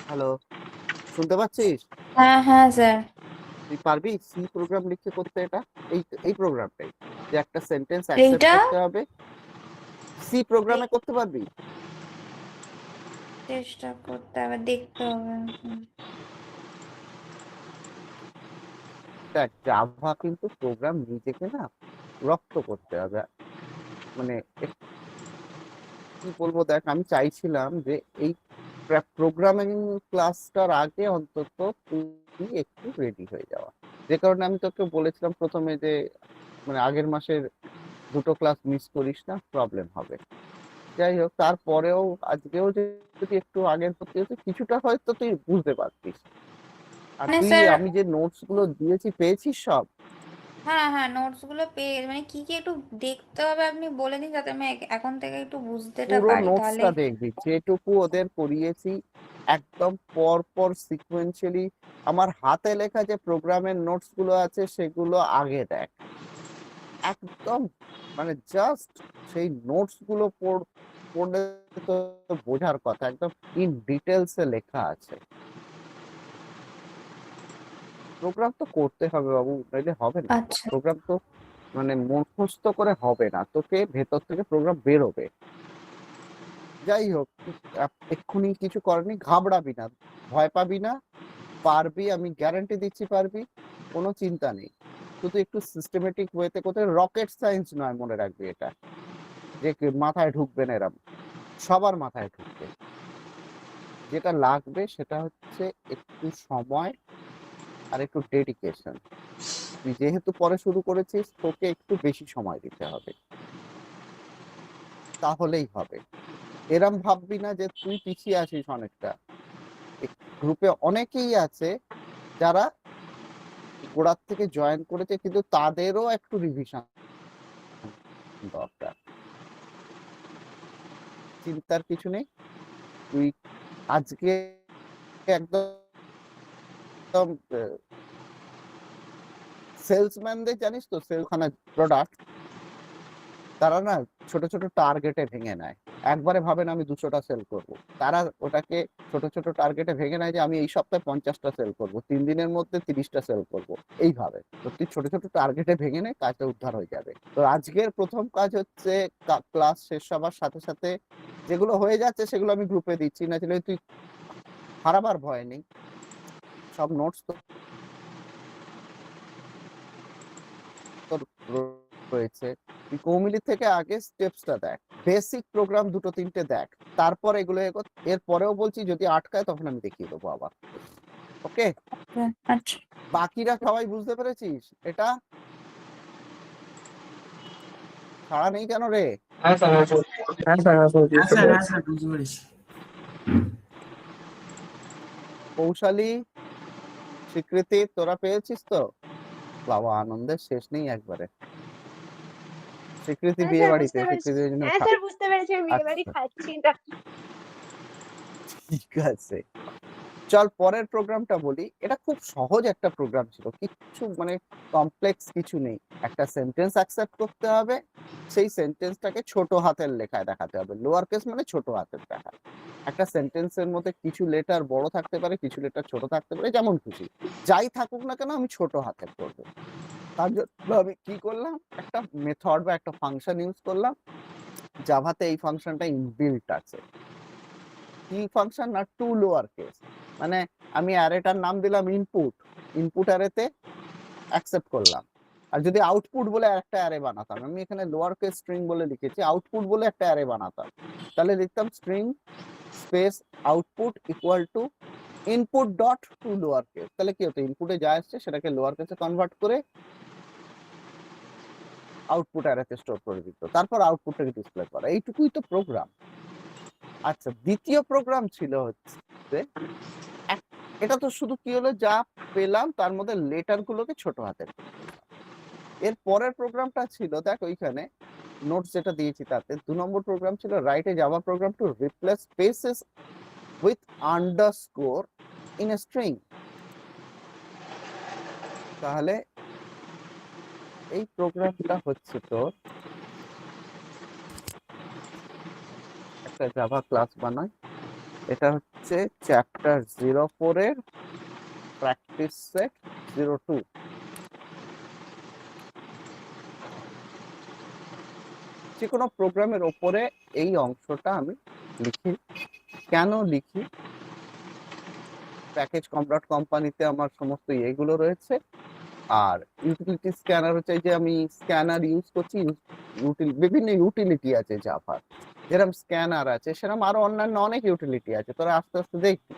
হ্যালো, শুনতে পাচ্ছিস? হ্যাঁ হ্যাঁ স্যার তুই পারবি সি প্রোগ্রাম লিখে করতে এটা? এই প্রোগ্রামটাই যে একটা সেন্টেন্স অ্যাকসেপ্ট এইটা করতে হবে, সি প্রোগ্রামে করতে পারবি? চেষ্টা করতে হবে, দেখতে হবে। দেখ, জাভা কিন্তু প্রোগ্রাম নিজেকে না রপ্ত করতে হবে। মানে কি বলবো, দেখ আমি চাইছিলাম যে এই প্রোগ্রামিং ক্লাসটার আগে অন্তত তুই একটু রেডি হয়ে যাওয়া। যে কারণে আমি তোকে বলেছিলাম প্রথমে যে মানে আগের মাসের 2টো ক্লাস মিস করিস না, প্রবলেম হবে। যাই হোক, তারপরেও আজকেও যদি একটু আগের প্রতি হতো কিছুটা হয়তো তুই বুঝতে পারতিস। আর মানে তুই স্যার, আমি যে নোটস গুলো দিয়েছি পেয়েছিস সব? হ্যাঁ হ্যাঁ নোটস গুলো পেয়ে, মানে কি কি একটু দেখতে হবে আপনি বলে দিন, যাতে আমি এখন থেকে একটু বুঝতেটা পুরো পারি, তাহলে। নোটসটা দেখবি, যেটুকু ওদের পড়িয়েছি একদম পর পর সিকোয়েন্সিয়ালি। আমার হাতে লেখা যে প্রোগ্রামের নোটস গুলো আছে সেগুলো আগে দেখ, একদম মানে জাস্ট সেই নোটস গুলো পড়লে তো বোঝার কথা, একদম ইন ডিটেলস এ লেখা আছে। প্রোগ্রাম তো করতে হবে বাবু, নইলে হবে না। আচ্ছা প্রোগ্রাম তো মানে মুখস্থ করে হবে না, তোকে ভেতর থেকে প্রোগ্রাম বেরোবে। যাই হোক, এক্ষুনি কিছু করেনি, ঘাবড়াবি না, ভয় পাবি না, পারবি, আমি গ্যারান্টি দিচ্ছি পারবি, কোনো চিন্তা নেই। শুধু একটু সিস্টেমেটিক ওয়েতে করতে, রকেট সায়েন্স নয়, মনে রাখবি এটা যে মাথায় ঢুকবে না এরম, সবার মাথায় ঢুকবে। যেটা লাগবে সেটা হচ্ছে একটু সময় আর একটু ডেডিকেশন। তুই যেহেতু পরে শুরু করেছিস, তোকে একটু বেশি সময় দিতে হবে, তাহলেই হবে। এরম ভাববি না যে তুই পিছিয়ে আছিস অনেকটা। গ্রুপে অনেকেই আছে যারা গোড়ার থেকে জয়েন করেছে, কিন্তু তাদেরও একটু রিভিশন দরকার। চিন্তার কিছু নেই, তুই আজকে একদম সেলসম্যানদের জানিস তো, সেলখানা প্রোডাক্ট, তারা না ছোট ছোট টার্গেটে ভেঙে নেয়। একবারে ভাবে না আমি 200টা সেল করব, তারা ওটাকে ছোট ছোট টার্গেটে ভেঙে নেয় যে আমি এই সপ্তাহে 50টা সেল করব, 3 দিনের মধ্যে 30টা সেল করব। এইভাবে তো তুই ছোট ছোট টার্গেটে ভেঙে নে, কাজটা উদ্ধার হয়ে যাবে। তো আজকের প্রথম কাজ হচ্ছে ক্লাস শেষ হবার সাথে সাথে যেগুলো হয়ে যাচ্ছে সেগুলো আমি গ্রুপে দিচ্ছি, না ছিল তুই হারাবার ভয় নেই। সব নোটস তো তোর রয়েছে, তুই কৌমিলি থেকে আগে স্টেপসটা দেখ, বেসিক প্রোগ্রাম 2-3টে দেখ, তারপর এগুলো এর পরেও বলছি যদি আটকায় তখন আমি দেখিয়ে দেবো আবার। ওকে, আচ্ছা বাকিরা সবাই বুঝতে পেরেছিস এটা? ছাড়া নেই কেন রে? হ্যাঁ স্যার, হ্যাঁ স্যার, হ্যাঁ স্যার, হ্যাঁ স্যার, হ্যাঁ বুঝতে স্যার, হ্যাঁ পেরেছি। স্যার, বুঝতে পেরেছি। কৌশালী, স্বীকৃতি, তোরা পেয়েছিস তো? বাবা, আনন্দের শেষ নেই একবারে। স্বীকৃতি হ্যাঁ বিয়ে স্যার, বাড়িতে, বুঝতে পেরেছি। স্বীকৃতির জন্য হ্যাঁ স্যার, বুঝতে পেরেছি, আমি বিয়ে বাড়ি আচ্ছা, খাচ্ছি না। ঠিক আছে। চল পরের প্রোগ্রামটা বলি। এটা খুব সহজ একটা প্রোগ্রাম ছিল, কিছু মানে কমপ্লেক্স কিছু নেই। একটা সেন্টেন্স অ্যাকসেপ্ট করতে হবে, সেই সেন্টেন্সটাকে ছোট হাতের লেখায় দেখাতে হবে। লোয়ার কেস মানে ছোট হাতের লেখা। একটা সেন্টেন্সের মধ্যে কিছু লেটার বড় থাকতে পারে, কিছু লেটার ছোট থাকতে পারে, যেমন খুশি। যাই থাকুক না কেন আমি ছোট হাতের করবো। তার জন্য আমি কি করলাম, একটা মেথড বা একটা ফাংশন ইউজ করলাম। জাভাতে এই ফাংশনটা ইনবিল্ট আছে। কি ফাংশন না, টু লোয়ার কেস। মানে আমি অ্যারেটার নাম দিলাম ইনপুট, ইনপুট অ্যারেতে অ্যাকসেপ্ট করলাম। আর যদি আউটপুট বলে একটা অ্যারে বানাতাম, আমি এখানে লোয়ার কেস স্ট্রিং বলে লিখেছি, আউটপুট বলে একটা অ্যারে বানাতাম, তাহলে লিখতাম string space output equal to input dot to lower case. তাহলে কি হতো, ইনপুটে যা আসছে সেটাকে লোয়ার কেসে কনভার্ট করে আউটপুট অ্যারেতে স্টোর করে দিত, তারপর আউটপুটটাকে ডিসপ্লে করা। এইটুকুই তো প্রোগ্রাম। আচ্ছা, দ্বিতীয় প্রোগ্রাম ছিল হচ্ছে এটা তো শুধু কি হলো, যা পেলাম তার মধ্যে লেটার গুলোকে ছোট হাতের। এর পরের প্রোগ্রামটা ছিল, দেখ ওইখানে নোটস যেটা দিয়েছি তাতে 2 নম্বর প্রোগ্রাম ছিল right a Java program to replace spaces with underscore in a string. তাহলে এই প্রোগ্রামটা হচ্ছে তোর একটা জাভা ক্লাস বানায়। এটা হচ্ছে চ্যাপ্টার 04 এর প্র্যাকটিস সেট 02। যে কোনো প্রোগ্রামের ওপরে এই অংশটা আমি লিখি। কেন লিখি, প্যাকেজ কমপ্লিট কোম্পানিতে আমার সমস্ত এগুলো রয়েছে। আর ইউটিলিটি স্ক্যানার হচ্ছে যে আমি স্ক্যানার ইউজ করছি, বিভিন্ন ইউটিলিটি আছে জাভার, যেরকম স্ক্যানার আছে সেরকম আরো অন্যান্য অনেক ইউটিলিটি আছে, তোরা আস্তে আস্তে দেখবি।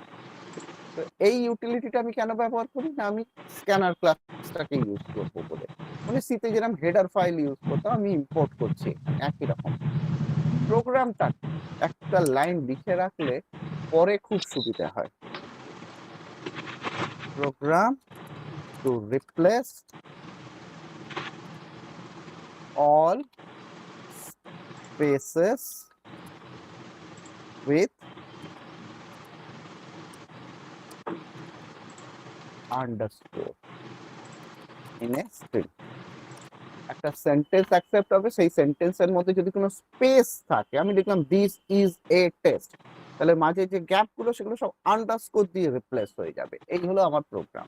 তো এই ইউটিলিটিটা আমি কেন ব্যবহার করি না, আমি স্ক্যানার ক্লাসটাকে ইউজ করবো বলে। মানে সিতে যেরকম হেডার ফাইল ইউজ করতাম, আমি ইম্পোর্ট করছি একই রকম। প্রোগ্রামটা একটা লাইন লিখে রাখলে পরে খুব সুবিধা হয়। Program to replace all spaces with underscore in a string। একটা সেন্টেন্স অ্যাকসেপ্ট হবে, সেই সেন্টেন্সের মধ্যে যদি কোনো স্পেস থাকে, আমি লিখলাম দিস ইজ এ টেস্ট, তাহলে মাঝে যে গ্যাপ গুলো সেগুলো সব আন্ডারস্কোর দিয়ে রিপ্লেস হয়ে যাবে। এই হলো আমার প্রোগ্রাম।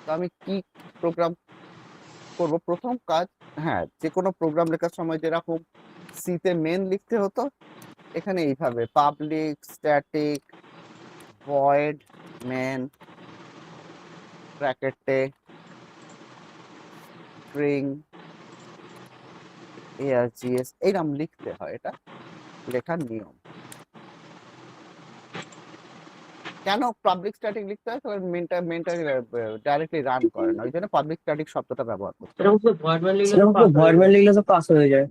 তো আমি কি প্রোগ্রাম করব, প্রথম কাজ, হ্যাঁ যে কোনো প্রোগ্রাম লেখার সময় যেরকম সিতে মেন লিখতে হতো, এখানে এইভাবে পাবলিক স্ট্যাটিক ভয়েড মেন ব্র্যাকেটে স্ট্রিং args এইরকম লিখতে হয়। এটা লেখার নিয়ম। কেন পাবলিক স্ট্যাটিক লিখতে হয়, কারণ মেনটা ডাইরেক্টলি রান করে না, ওই জন্য পাবলিক স্ট্যাটিক শব্দটা ব্যবহার করতে হয়। সেরকম শুধু ভয়েড ম্যান লিখলে তো ভয়েড ম্যান লিখলে তো পাস হয়ে যায়।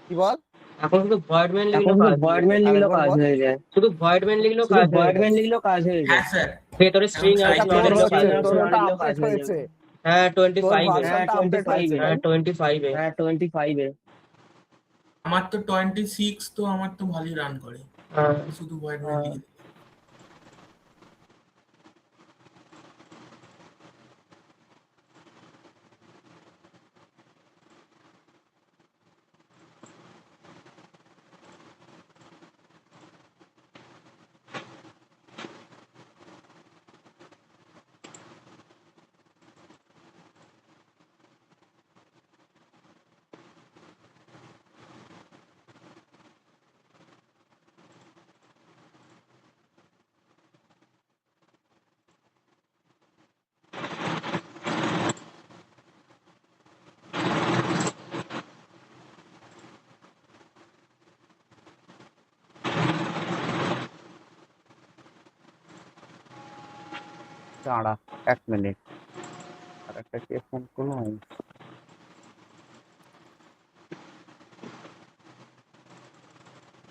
কি বল, এখন শুধু ভয়েড ম্যান এখন লিখলেও শুধু কাজ ভয়েড হয়ে ম্যান যায়। লিখলেও আরেকবার কাজ বল। হয়ে যায়। শুধু ভয়েড ম্যান লিখলেও শুধু কাজ হয়ে ভয়েড যায়। ম্যান লিখলেও কাজ হয়ে হ্যাঁ যায়। স্যার, ভেতরে স্ট্রিং এখন আছে এটা না তোর লিখলেও কাজ হচ্ছে, হয়ে তোর যায়। ওটা আপডেট হয়েছে, হ্যাঁ তোর 25 এ। ভার্সনটা আপডেট হয়েছে। হ্যাঁ 25 এ। হ্যাঁ 25 এ। আমার তো 26, তো আমার তো ভালোই রান করে। হ্যাঁ শুধু ভয়েড মেল লিখে দিই। দাঁড়া 1 মিনিট, আর একটা কে ফোন করলো,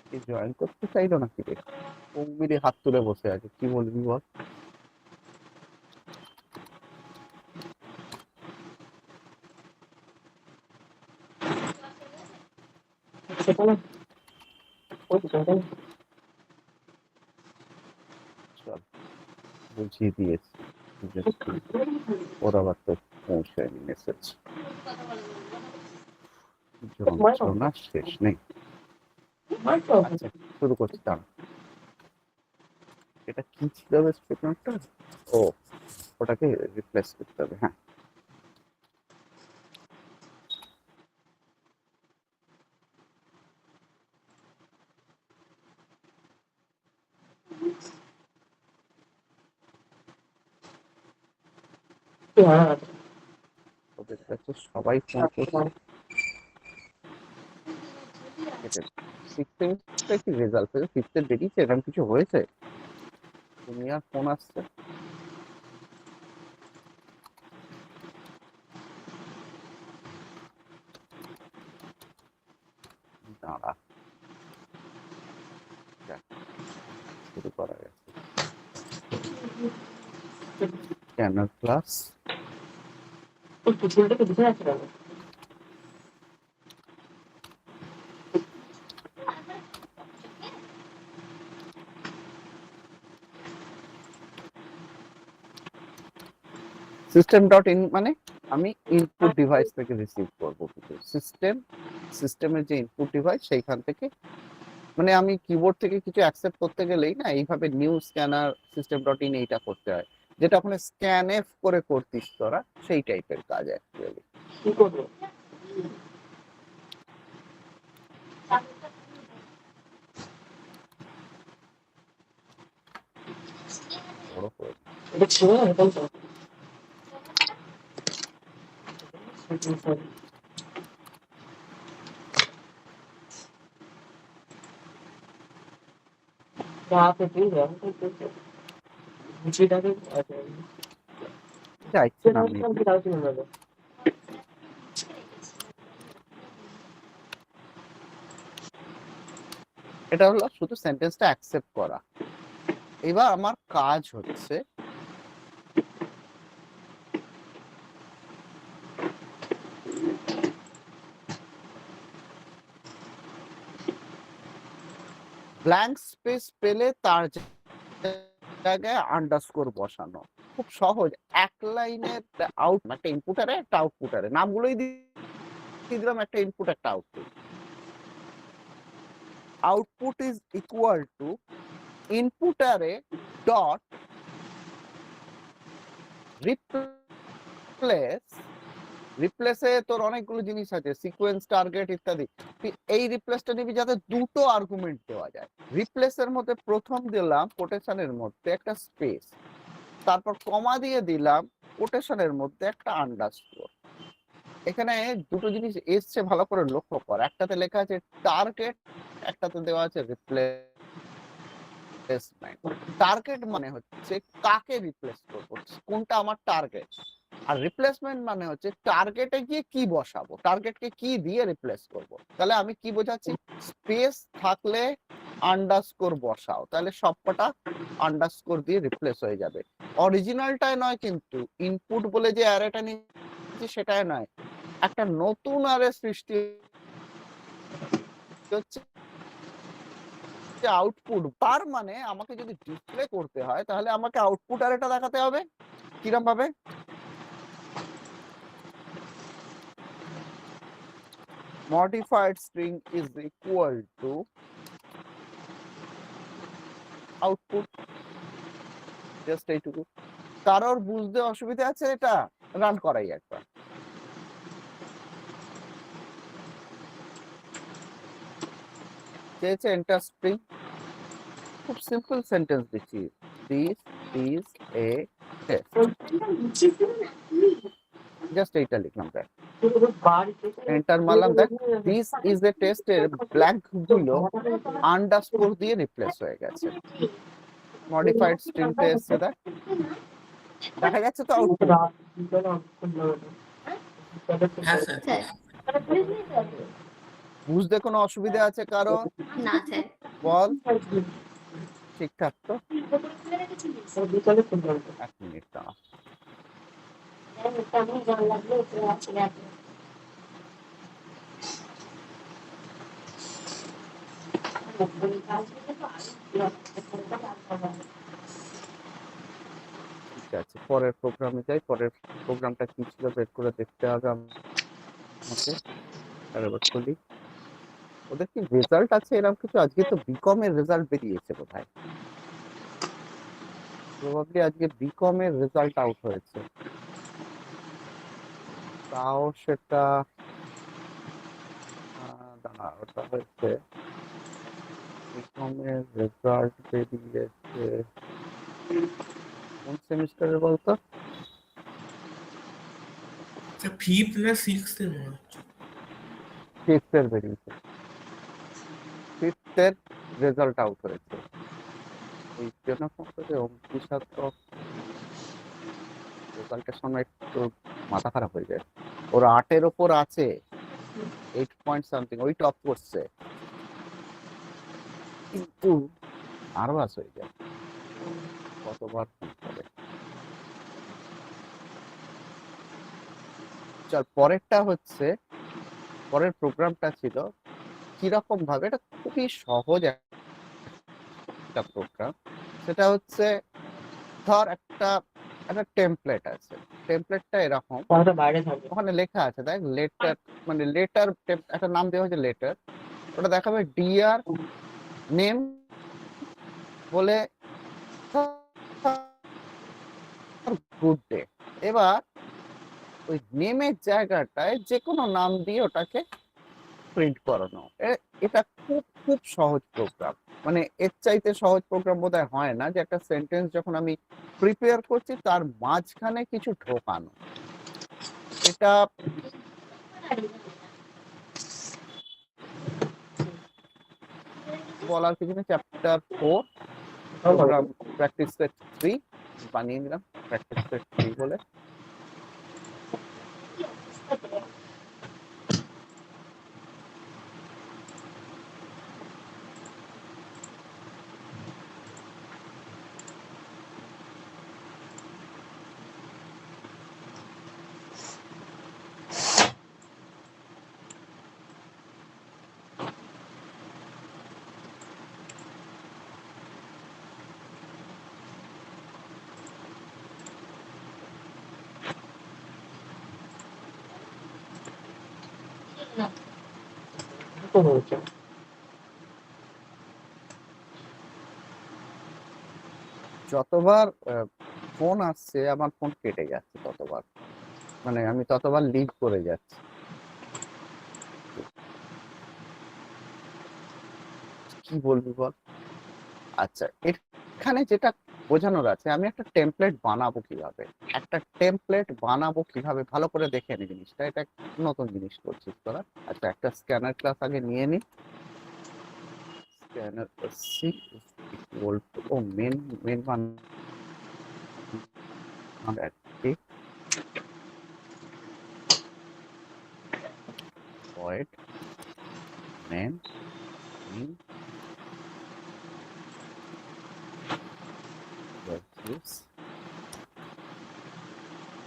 কি জয়েন করতে চাইলো নাকি রে? কৌমিরি হাত তুলে বসে আছে, কি বলবি বল। সেটা না। ওই তো, সেটা না। বুঝিয়ে দিয়েছি ওর আবার তো পৌঁছায়নি মেসেজ যন্ত্রণা শেষ নেই আচ্ছা শুরু করছি দাঁড়া এটা কি ছিল স্টেটমেন্টটা ও ওটাকে রিপ্লেস করতে হবে হ্যাঁ ওদের কাছে সবাই ফোন করছে সিক্সটা কি রেজাল্ট হয়েছে ফিফথের বেরিয়েছে এরকম কিছু হয়েছে তুমি আর ফোন আসছে দাঁড়া যাক, শুরু করা গেছে ক্যানার ক্লাস সিস্টেম ডট ইন মানে আমি ইনপুট ডিভাইস থেকে রিসিভ করবো কিছু সিস্টেমের যে ইনপুট ডিভাইস সেইখান থেকে মানে আমি কিবোর্ড থেকে কিছু অ্যাকসেপ্ট করতে গেলেই না এইভাবে new scanner system dot in এইটা করতে হয় যেটা ওখানে স্ক্যান এফ করে করতিস তোরা সেই টাইপের কাজ অ্যাকচুয়ালি বড় করে যা ইচ্ছে নাম নিতে এটা হলো শুধু সেন্টেন্সটা অ্যাকসেপ্ট করা এবার আমার কাজ হচ্ছে ব্ল্যাঙ্ক স্পেস পেলে তার জায়গায় আন্ডারস্কোর বসানো খুব সহজ এক লাইনের আউট একটা ইনপুটারে একটা আউটপুটারে নামগুলোই দিয়ে দিলাম একটা ইনপুট একটা output output is equal to ইনপুটারে ডট রিপ্লেসে তোর অনেকগুলো জিনিস আছে সিকোয়েন্স টার্গেট ইত্যাদি এই রিপ্লেসটা নিবি যাতে দুটো আর্গুমেন্ট দেওয়া যায় রিপ্লেসের মধ্যে প্রথম দিলাম কোটেশনের মধ্যে একটা স্পেস তারপর কমা দিয়ে দিলাম কোটেশনের মধ্যে একটা আন্ডারস্কোর এখানে দুটো জিনিস এসছে ভালো করে লক্ষ্য কর একটাতে লেখা আছে টার্গেট একটাতে দেওয়া আছে রিপ্লেসমেন্ট টার্গেট মানে হচ্ছে কাকে রিপ্লেস করবো কোনটা আমার টার্গেট আর রিপ্লেসমেন্ট মানে হচ্ছে টার্গেটে গিয়ে কি বসাবো টার্গেটকে কি দিয়ে রিপ্লেস করব তাহলে আমি কি বোঝাচ্ছি স্পেস থাকলে আন্ডারস্কোর বসাও তাহলে সবকটা আন্ডারস্কোর দিয়ে রিপ্লেস হয়ে যাবে অরিজিনালটাই নয় কিন্তু ইনপুট বলে যে অ্যারেটা নিচ্ছি সেটাই নয় একটা নতুন অ্যারে সৃষ্টি হচ্ছে আউটপুট তার মানে আমাকে যদি ডিসপ্লে করতে হয় তাহলে আমাকে আউটপুট অ্যারেটা দেখাতে হবে কিরকম ভাবে modified string is equal to output just এইটুকু কারোর বুঝতে অসুবিধা আছে এটা রান করাই একবার চেয়েছে এন্টার স্ট্রিং খুব সিম্পল সেন্টেন্স দিচ্ছি this is a test just এইটা লিখলাম দেখ এন্টার মারলাম দেখ দিস ইজ এ টেস্ট এর ব্ল্যাঙ্ক গুলো আন্ডারস্কোর দিয়ে রিপ্লেস হয়ে গেছে মডিফাইড স্ট্রিংতে এসছে দেখ দেখা যাচ্ছে তো আউটপুট হ্যাঁ স্যার স্যার বুঝতে কোনো অসুবিধা আছে কারো না স্যার বল ঠিকঠাক তো এক মিনিট দাঁড়া ঠিক আছে, পরের প্রোগ্রামে যাই। পরের প্রোগ্রামটা কি ছিল বের করে দেখতে হবে আমাকে। আর এবার খুলি। ওদের কি রেজাল্ট আছে এরকম কিছু? আজকে তো বিকম এর রেজাল্ট বেরিয়েছে বোধহয়, প্রবাবলি আজকে বিকম এর রেজাল্ট আউট হয়েছে। তাও সেটা দাঁড়া, ওটা হয়েছে বিকম এর রেজাল্ট বেরিয়েছে কোন সেমিস্টারে বলতো? ফিফথ না সিক্সথ এর মনে হচ্ছে। ফিফথ এর বেরিয়েছে, ফিফথ এর রেজাল্ট আউট হয়েছে। এই জন্য অঙ্কিত রেজাল্টের সময় একটু মাথা খারাপ হয়ে যায়। ওর 8-এর ওপর আছে, 8 পয়েন্ট সামথিং, ওই টপ করছে, কিন্তু নার্ভাস হয়ে যায় কতবার ফোন করে। চল পরেরটা হচ্ছে, পরের প্রোগ্রামটা ছিল কিরকম ভাবে, এটা খুবই সহজ একটা প্রোগ্রাম। সেটা হচ্ছে ধর একটা একটা টেমপ্লেট আছে, টেমপ্লেটটা এরকম, পড়াটা বাইরে থাকবে। ওখানে লেখা আছে দেখ লেটার, মানে লেটার, একটা নাম দেওয়া হয়েছে লেটার, ওটা দেখাবে ডিয়ার নেম বলে গুড ডে। এবার ওই নেমের জায়গাটায় যে কোনো নাম দিয়ে ওটাকে প্রিন্ট করানো। এটা খুব খুব সহজ প্রোগ্রাম, মানে এর চাইতে সহজ প্রোগ্রাম বোধহয় হয় না, যে একটা সেন্টেন্স যখন আমি প্রিপেয়ার করছি তার মাঝখানে কিছু ঢোকানো। এটা বলার কিছু না, চ্যাপ্টার 4 প্রোগ্রাম প্র্যাকটিস সেট 3 বানিয়ে নিলাম, প্র্যাকটিস সেট 3 বলে। তো হয়েছে। যতবার ফোন আসছে আমার ফোন কেটে যাচ্ছে ততবার, মানে আমি ততবার লিভ করে যাচ্ছি। কি বলবি বল? আচ্ছা, এখানে যেটা বোঝানোর আছে, আমি একটা টেমপ্লেট বানাবো কিভাবে, একটা টেমপ্লেট বানাবো কিভাবে ভালো করে দেখে নি জিনিসটা, এটা নতুন জিনিস করছিস তোরা। আচ্ছা, একটা স্ক্যানার ক্লাস আগে নিয়ে নি। স্ক্যানার ও main main void name values।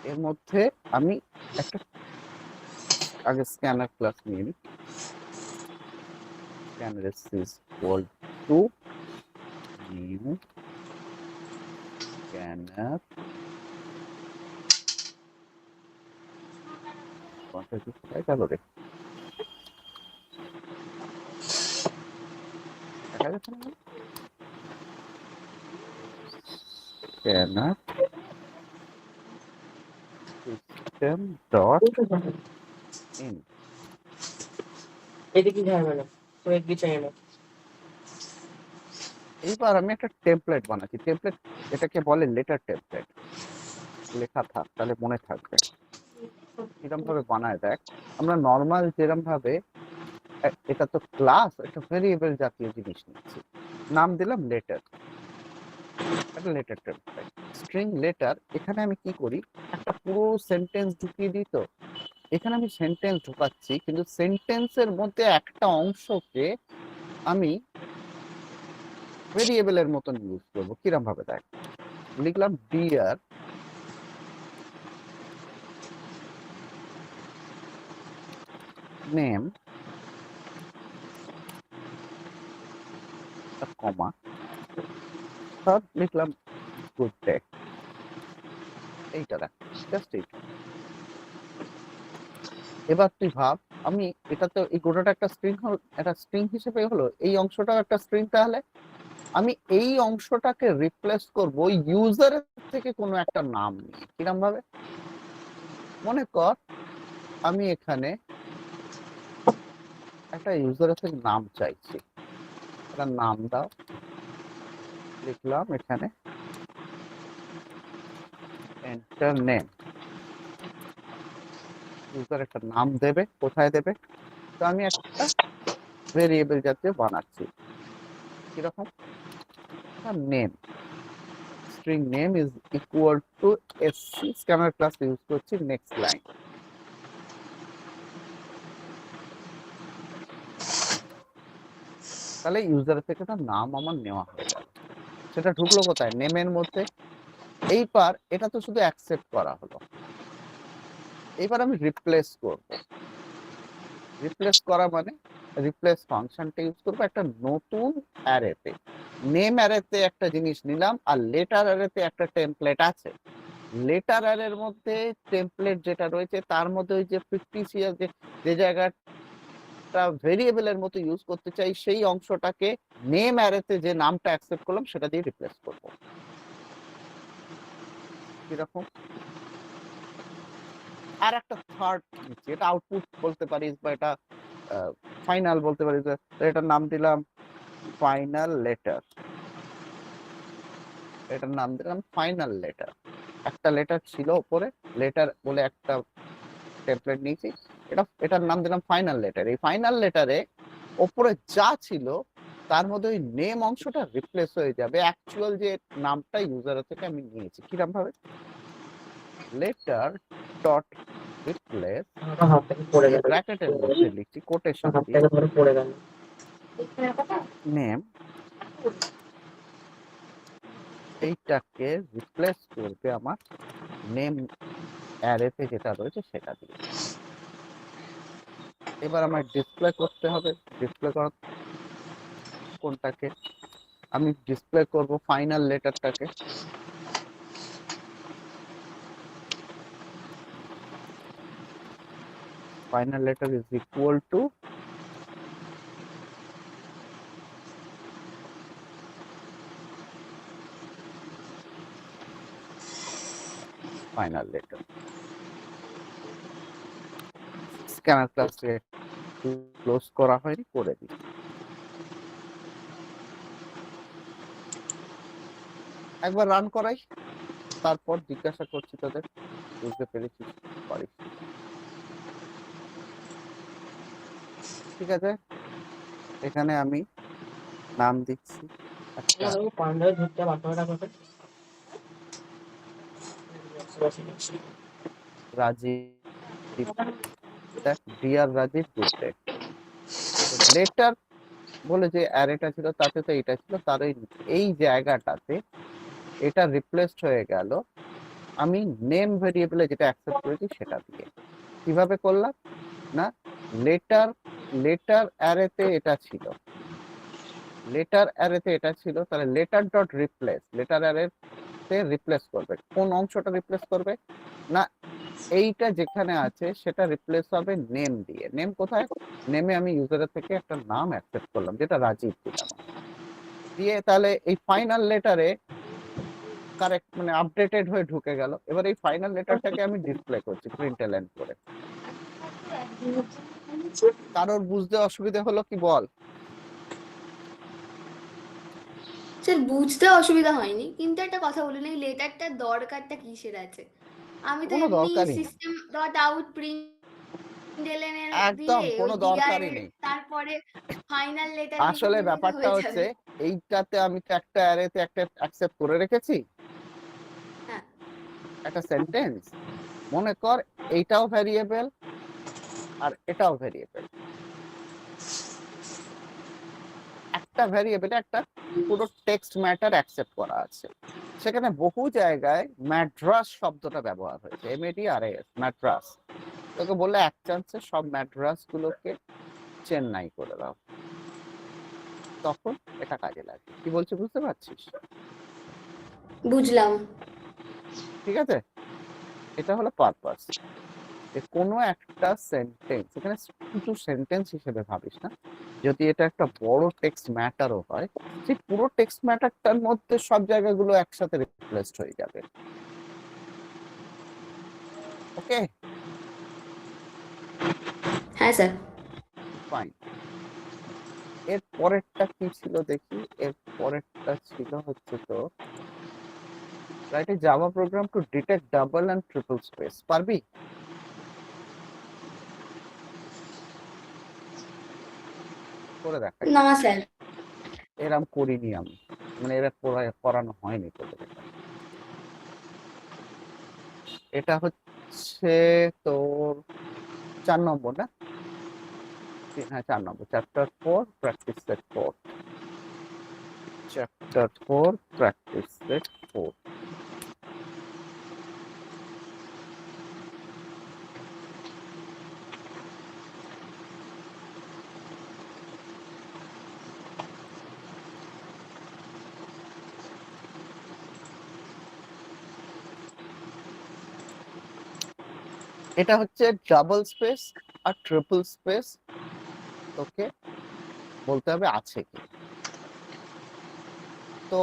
এর মধ্যে আমি একটা আগে স্ক্যানার ক্লাস নিয়ে নিই। Scanner is equal to new scanner কোনটা কি কোথায় গেল রে, দেখা যাচ্ছে না? Scanner system dot in. এদিকে যাবে না, তো একদিকে চাই না। এইবার আমি একটা টেমপ্লেট বানাচ্ছি। টেমপ্লেট এটাকে বলে লেটার টেমপ্লেট। লেখা থাক, তাহলে মনে থাকবে। কিরম ভাবে বানায় দেখ, আমরা নর্মাল যেরকম ভাবে এটা তো ক্লাস, একটা ভেরিয়েবল জাতীয় জিনিস নিচ্ছি, নাম দিলাম লেটার, একটা লেটার টেমপ্লেট স্ট্রিং লেটার। এখানে আমি কি করি, একটা পুরো সেন্টেন্স ঢুকিয়ে দিই। তো এখানে আমি সেন্টেন্স ঢোকাচ্ছি, কিন্তু সেন্টেন্সের মধ্যে একটা অংশকে আমি ভেরিয়েবলের মতন ইউজ করবো। কিরম ভাবে দেখ, লিখলাম ডিয়ার নেম কমা, লিখলাম গুড ডে। এইটা দেখ, জাস্ট এইটা। এবার তুই ভাব, আমি এটা তো এই গোটাটা একটা স্ট্রিং হল, একটা স্ট্রিং হিসেবে হলো, এই অংশটাও একটা স্ট্রিং, তাহলে আমি এই অংশটাকে রিপ্লেস করব ওই ইউজারের থেকে কোনো একটা নাম নিয়ে। কিরম ভাবে? মনে কর আমি এখানে একটা ইউজারের থেকে নাম চাইছি, একটা নাম দাও, লিখলাম এখানে এন্টার নেম। ইউজার একটা নাম দেবে, কোথায় দেবে? তো আমি একটা ভেরিয়েবল জাতীয় বানাচ্ছি, কিরকম? Name, string name is equal two SC, scanner class use করছি, নেক্সট লাইন। তাহলে ইউজারের থেকে তার নাম আমার নেওয়া হয়ে গেল, সেটা ঢুকলো কোথায়? নেমের মধ্যে। এইবার এটা তো শুধু অ্যাকসেপ্ট করা হলো, এইবার আমি রিপ্লেস করব। রিপ্লেস করা মানে রিপ্লেস ফাংশনটা ইউজ করবো একটা নতুন অ্যারেতে। নেম অ্যারেতে একটা জিনিস নিলাম, আর লেটার অ্যারেতে একটা টেমপ্লেট আছে। লেটার অ্যারের মধ্যে টেমপ্লেট যেটা রয়েছে তার মধ্যে ওই যে ফিক্টিসিয়াস যে জায়গাটা ভেরিয়েবলের মতো ইউজ করতে চাই, সেই অংশটাকে নেম অ্যারেতে যে নামটা অ্যাকসেপ্ট করলাম সেটা দিয়ে রিপ্লেস করব। কিরকম? আর একটা থার্ড নিচ্ছি, এটা আউটপুট বলতে পারিস বা এটা ফাইনাল বলতে পারিস। এটার নাম দিলাম ফাইনাল লেটার, এটার নাম দিলাম ফাইনাল লেটার। একটা লেটার ছিল উপরে, লেটার বলে একটা টেমপ্লেট নিয়েছি, এটার নাম দিলাম ফাইনাল লেটার। এই ফাইনাল লেটারে উপরে যা ছিল তার মধ্যে ওই নেম অংশটা রিপ্লেস হয়ে যাবে অ্যাকচুয়াল যে নামটা ইউজারের থেকে আমি নিয়েছি। কিরকম ভাবে? লেটার ডট রিপ্লেস, হাত থেকে পড়ে গেল, ব্র্যাকেটের মধ্যে লিখছি কোটেশন হাত দিয়ে, থেকে ধরে পড়ে গেল। নেম, এইটাকে রিপ্লেস করবে আমার নেম অ্যারেতে যেটা রয়েছে সেটা দিয়ে। এবার আমার ডিসপ্লে করতে হবে। ডিসপ্লে করার কোনটাকে? আমি ডিসপ্লে করব ফাইনাল লেটারটাকে। Final letter is equal to final letter. Scanner ক্লাসে ক্লোজ করা হয়নি, করে দিই। একবার রান করাই, তারপর জিজ্ঞাসা করছি তোদের বুঝতে পেরেছিস পারিস। ঠিক আছে, এখানে আমি নাম দিচ্ছি একটা পান্ডায় ঢুকতে বাচ্চাটা করতে রাজীব, দেখ dear Rajiv good day. Letter বলে যে অ্যারেটা ছিল তাতে তো এটা ছিল, তার এই জায়গাটাতে এটা রিপ্লেসড হয়ে গেল আমি নেম ভেরিয়েবলে যেটা অ্যাকসেপ্ট করেছি সেটা দিয়ে। কিভাবে করলাম না, লেটার লেটার অ্যারেতে এটা ছিল, লেটার অ্যারেতে এটা ছিল, তাহলে লেটার ডট রিপ্লেস, লেটার অ্যারেতে রিপ্লেস করবে। কোন অংশটা রিপ্লেস করবে না, এইটা যেখানে আছে সেটা রিপ্লেস হবে নেম দিয়ে। নেম কোথায়? নেমে আমি ইউজারের থেকে একটা নাম অ্যাকসেপ্ট করলাম যেটা রাজীব দিলাম দিয়ে, তাহলে এই ফাইনাল লেটারে কারেক্ট মানে আপডেটেড হয়ে ঢুকে গেল। এবার এই ফাইনাল লেটারটাকে আমি ডিসপ্লে করছি প্রিন্টএলএন করে। কারোর বুঝতে অসুবিধা হলো কি বল? স্যার বুঝতে অসুবিধা হয়নি, কিন্তু একটা কথা বলুন, এই লেটারটার দরকারটা কিসের আছে? আমি তো কোনো এমনি দরকারই নেই, সিস্টেম ডট আউট প্রিন্টএলএন এর একদম দিয়ে কোনো ওই ডিআর দরকারই নেই। তারপরে ফাইনাল লেটার লিখে আসলে দিলে তো ব্যাপারটা হয়ে হচ্ছে যাবে। এইটাতে আমি তো একটা অ্যারেতে একটা অ্যাকসেপ্ট করে রেখেছি হ্যাঁ, একটা সেন্টেন্স। মনে কর এইটাও ভ্যারিয়েবল আর এটাও ভ্যারিয়েবল, একটা ভ্যারিয়েবলে একটা পুরো টেক্সট ম্যাটার অ্যাকসেপ্ট করা আছে। সেখানে বহু জায়গায় ম্যাড্রাস শব্দটা ব্যবহার হয়েছে, MADRAS, ম্যাড্রাস। তোকে বললে এক চান্সে সব ম্যাড্রাস গুলোকে চেন্নাই করে দাও, তখন এটা কাজে লাগে। কি বলছি বুঝতে পারছিস? বুঝলাম। ঠিক আছে, এটা হলো পারপাস। কোনো একটা সেন্টেন্স, এখানে শুধু সেন্টেন্স হিসেবে ভাবিস না, যদি এটা একটা বড় টেক্সট ম্যাটারও হয়, সেই পুরো টেক্সট ম্যাটারটার মধ্যে সব জায়গাগুলো একসাথে রিপ্লেসড হয়ে যাবে। ওকে, হ্যাঁ স্যার। ফাইন। এর পরেরটা কি ছিল দেখি, এর পরেরটা ছিল হচ্ছে তো write a Java program to detect double and triple space. পারবি? করে দেখাই। না স্যার। এরম করিনি আমি, মানে এরা করানো হয়নি তোদের এটা। এটা হচ্ছে তোর 4 নম্বর না? হ্যাঁ 4 number, chapter 4 practice set 4। Chapter 4 practice set 4। এটা হচ্ছে ডাবল স্পেস আর ট্রিপল স্পেস, তোকে বলতে হবে আছে কি। তো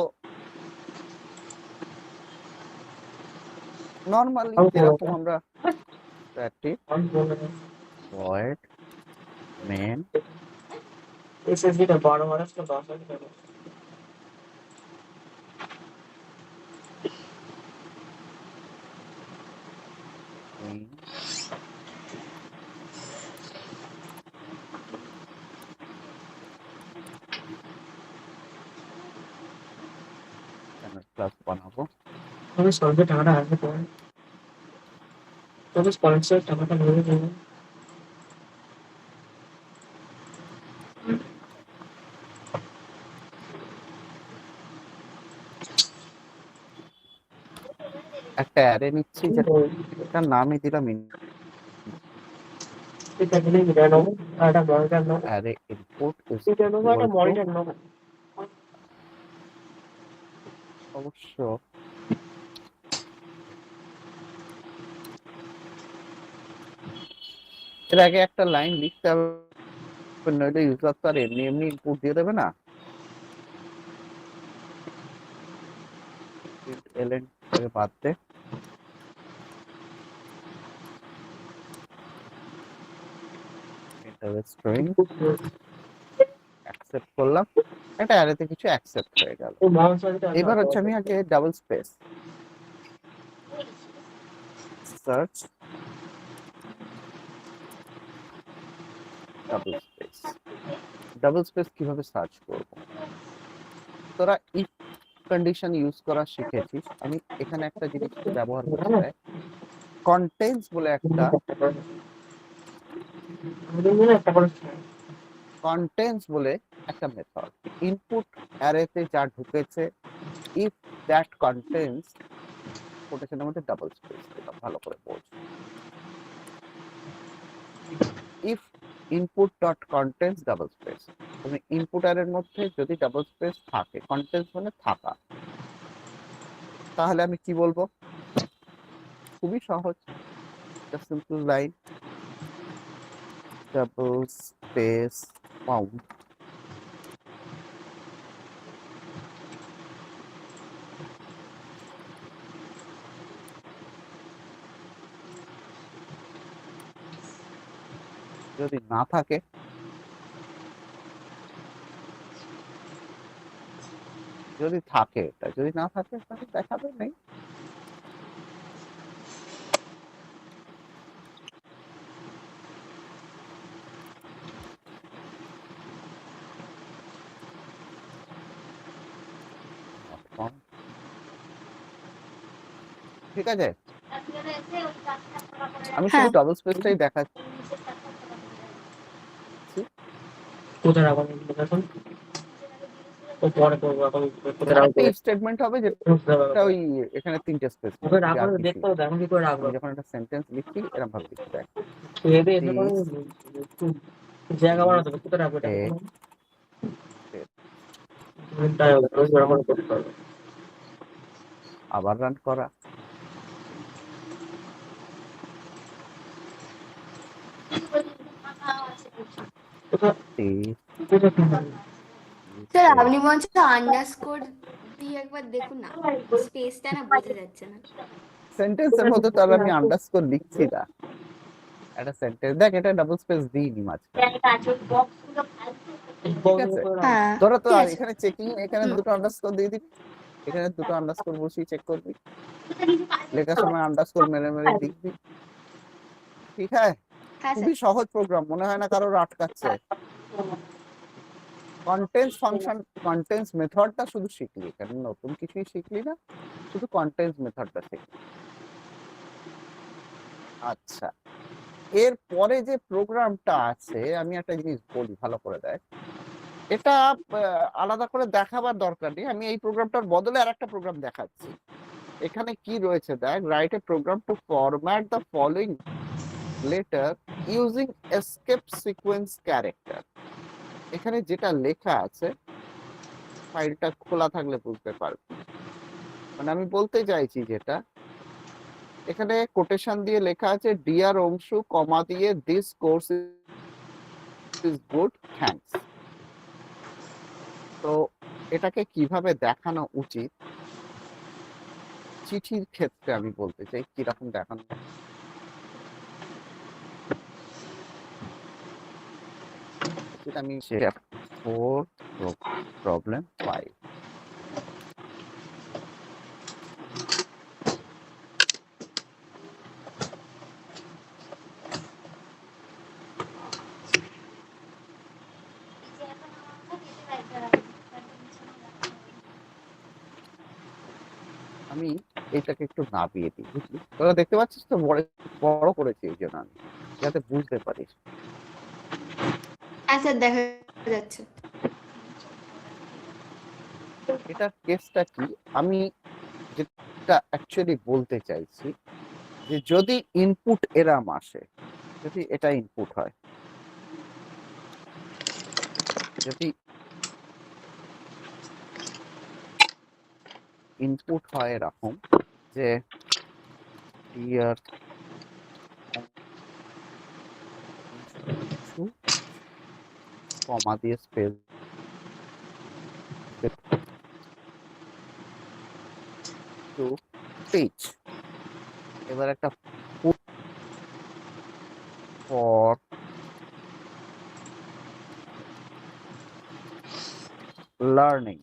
নরমালি যেরকম আমরা static void main এসএসডিটা 12 মাস তো 10 আছে কেন? main ক্লাস বানাবো। তবে সলভে টাকাটা আসবে তো। তবে স্পন্সর টাকাটা নিয়ে নেবে। একটা অ্যারে নিচ্ছি, যেটার নামই দিলাম এটা দিলে এটা নেবো, আর একটা মনিটর নেবো। অ্যারে ইনপুট ইজ এটা নেবো, একটা মনিটর নেবো। অবশ্য এর আগে একটা লাইন লিখতে হবে, নইলে ইউজার তো আর এমনি এমনি ইনপুট দিয়ে দেবে না। এলএন থেকে বাদ দে, স্ট্রিং অ্যাকসেপ্ট করলাম, একটা অ্যারেতে কিছু অ্যাকসেপ্ট হয়ে গেল। এই মাউস আছে। এবার হচ্ছে আমি আগে double space search, double space কিভাবে সার্চ করব। তোরা ইফ কন্ডিশন ইউজ করা শিখেছিস, আমি এখানে একটা জিনিস ব্যবহার করতে চাই, কন্টেন্টস বলে একটা, কন্টেন্টস বলে একটা মেথড, ইনপুট অ্যারেতে যা ঢুকেছে, ইফ দ্যাট কন্টেন্টস কোটেশনের মধ্যে ডাবল স্পেস দিলাম, ভালো করে পড়ছ। If input dot contents double space, তুমি ইনপুট অ্যারের মধ্যে যদি ডাবল স্পেস থাকে, কন্টেন্টস মানে থাকা, তাহলে আমি কি বলবো? খুবই সহজ, just simple line double space found, যদি না থাকে যদি থাকে এটা, যদি না থাকে তাহলে দেখাবে নেই। ঠিক আছে, আমি শুধু হ্যাঁ ডাবল স্পেসটাই দেখাচ্ছি। কোথায় রাখবো এখন? ও পরে করবো, এখন কোথায় রাখবো? একটা স্টেটমেন্ট হবে যেটা ওই এখানে 3টে স্পেস ওকে রাখবো তো দেখতে হবে, এখন কি করে রাখবো? আমি যখন একটা সেন্টেন্স লিখছি এরকম ভাবে লিখতে দেখ, এবে এসে করে জায়গা বানাতে হবে, কোথায় রাখবো এটা? তাই হবে, ওই রকম করতে হবে। আবার রান করা, স্যার আপনি বলছেন আন্ডারস্কোর দিয়ে একবার দেখুন না, স্পেসটা না বোঝা যাচ্ছে না। সেন্টেন্সের মধ্যে তাহলে আমি আন্ডারস্কোর লিখছি না, একটা সেন্টেন্স দেখ, এটা ডাবল স্পেস দিইনি মাঝখানে, ঠিক আছে? হ্যাঁ ধরো তো ঠিক আর আছে। এখানে চেকিং, এখানে দুটো আন্ডারস্কোর দিয়ে দিবি, এখানে দুটো আন্ডারস্কোর বসিয়ে চেক করবি, লেখার সময় আন্ডারস্কোর মেরে মেরে লিখবি, ঠিক আছে? হ্যাঁ স্যার। খুবই সহজ প্রোগ্রাম, মনে হয় না কারোর আটকাচ্ছে। কন্টেন্টস ফাংশন, কন্টেন্টস মেথডটা শুধু শিখলি, কারণ নতুন কিছুই শিখলি না, শুধু কন্টেন্টস মেথডটা শিখলি। আচ্ছা, এর পরে যে প্রোগ্রামটা আছে, আমি একটা জিনিস বলি ভালো করে দেখ, এটা আলাদা করে দেখাবার দরকার নেই, আমি এই প্রোগ্রামটার বদলে আরেকটা প্রোগ্রাম দেখাচ্ছি। এখানে কি রয়েছে দেখ, write a program to format the following letter using escape sequence character. এখানে যেটা লেখা আছে, ফাইলটা খোলা থাকলে বুঝতে পারবে, মানে আমি বলতে চাইছি যেটা, এখানে কোটেশন দিয়ে লেখা আছে ডিয়ার অংশু, কমা দিয়ে this course is good, thanks. তো এটাকে কিভাবে দেখানো উচিত চিঠির ক্ষেত্রে আমি বলতে চাই, কিরকম দেখানো উচিত, আমি সেটা ফোর প্রবলেম পাই। আমি এটাকে একটু নামিয়ে দিই, বুঝলি? তোরা দেখতে পাচ্ছিস তো, বড় বড় করেছি এই জন্য আমি, যাতে বুঝতে পারিস। হ্যাঁ স্যার দেখা যাচ্ছে। এটার কেসটা কি, আমি যেটা অ্যাকচুয়ালি বলতে চাইছি, যে যদি ইনপুট এরাম আসে, যদি এটা ইনপুট হয়, যদি ইনপুট হয় এরকম যে ডিয়ার কমা দিয়ে স্পেস টু টিচ, এবার একটা ফর লার্নিং,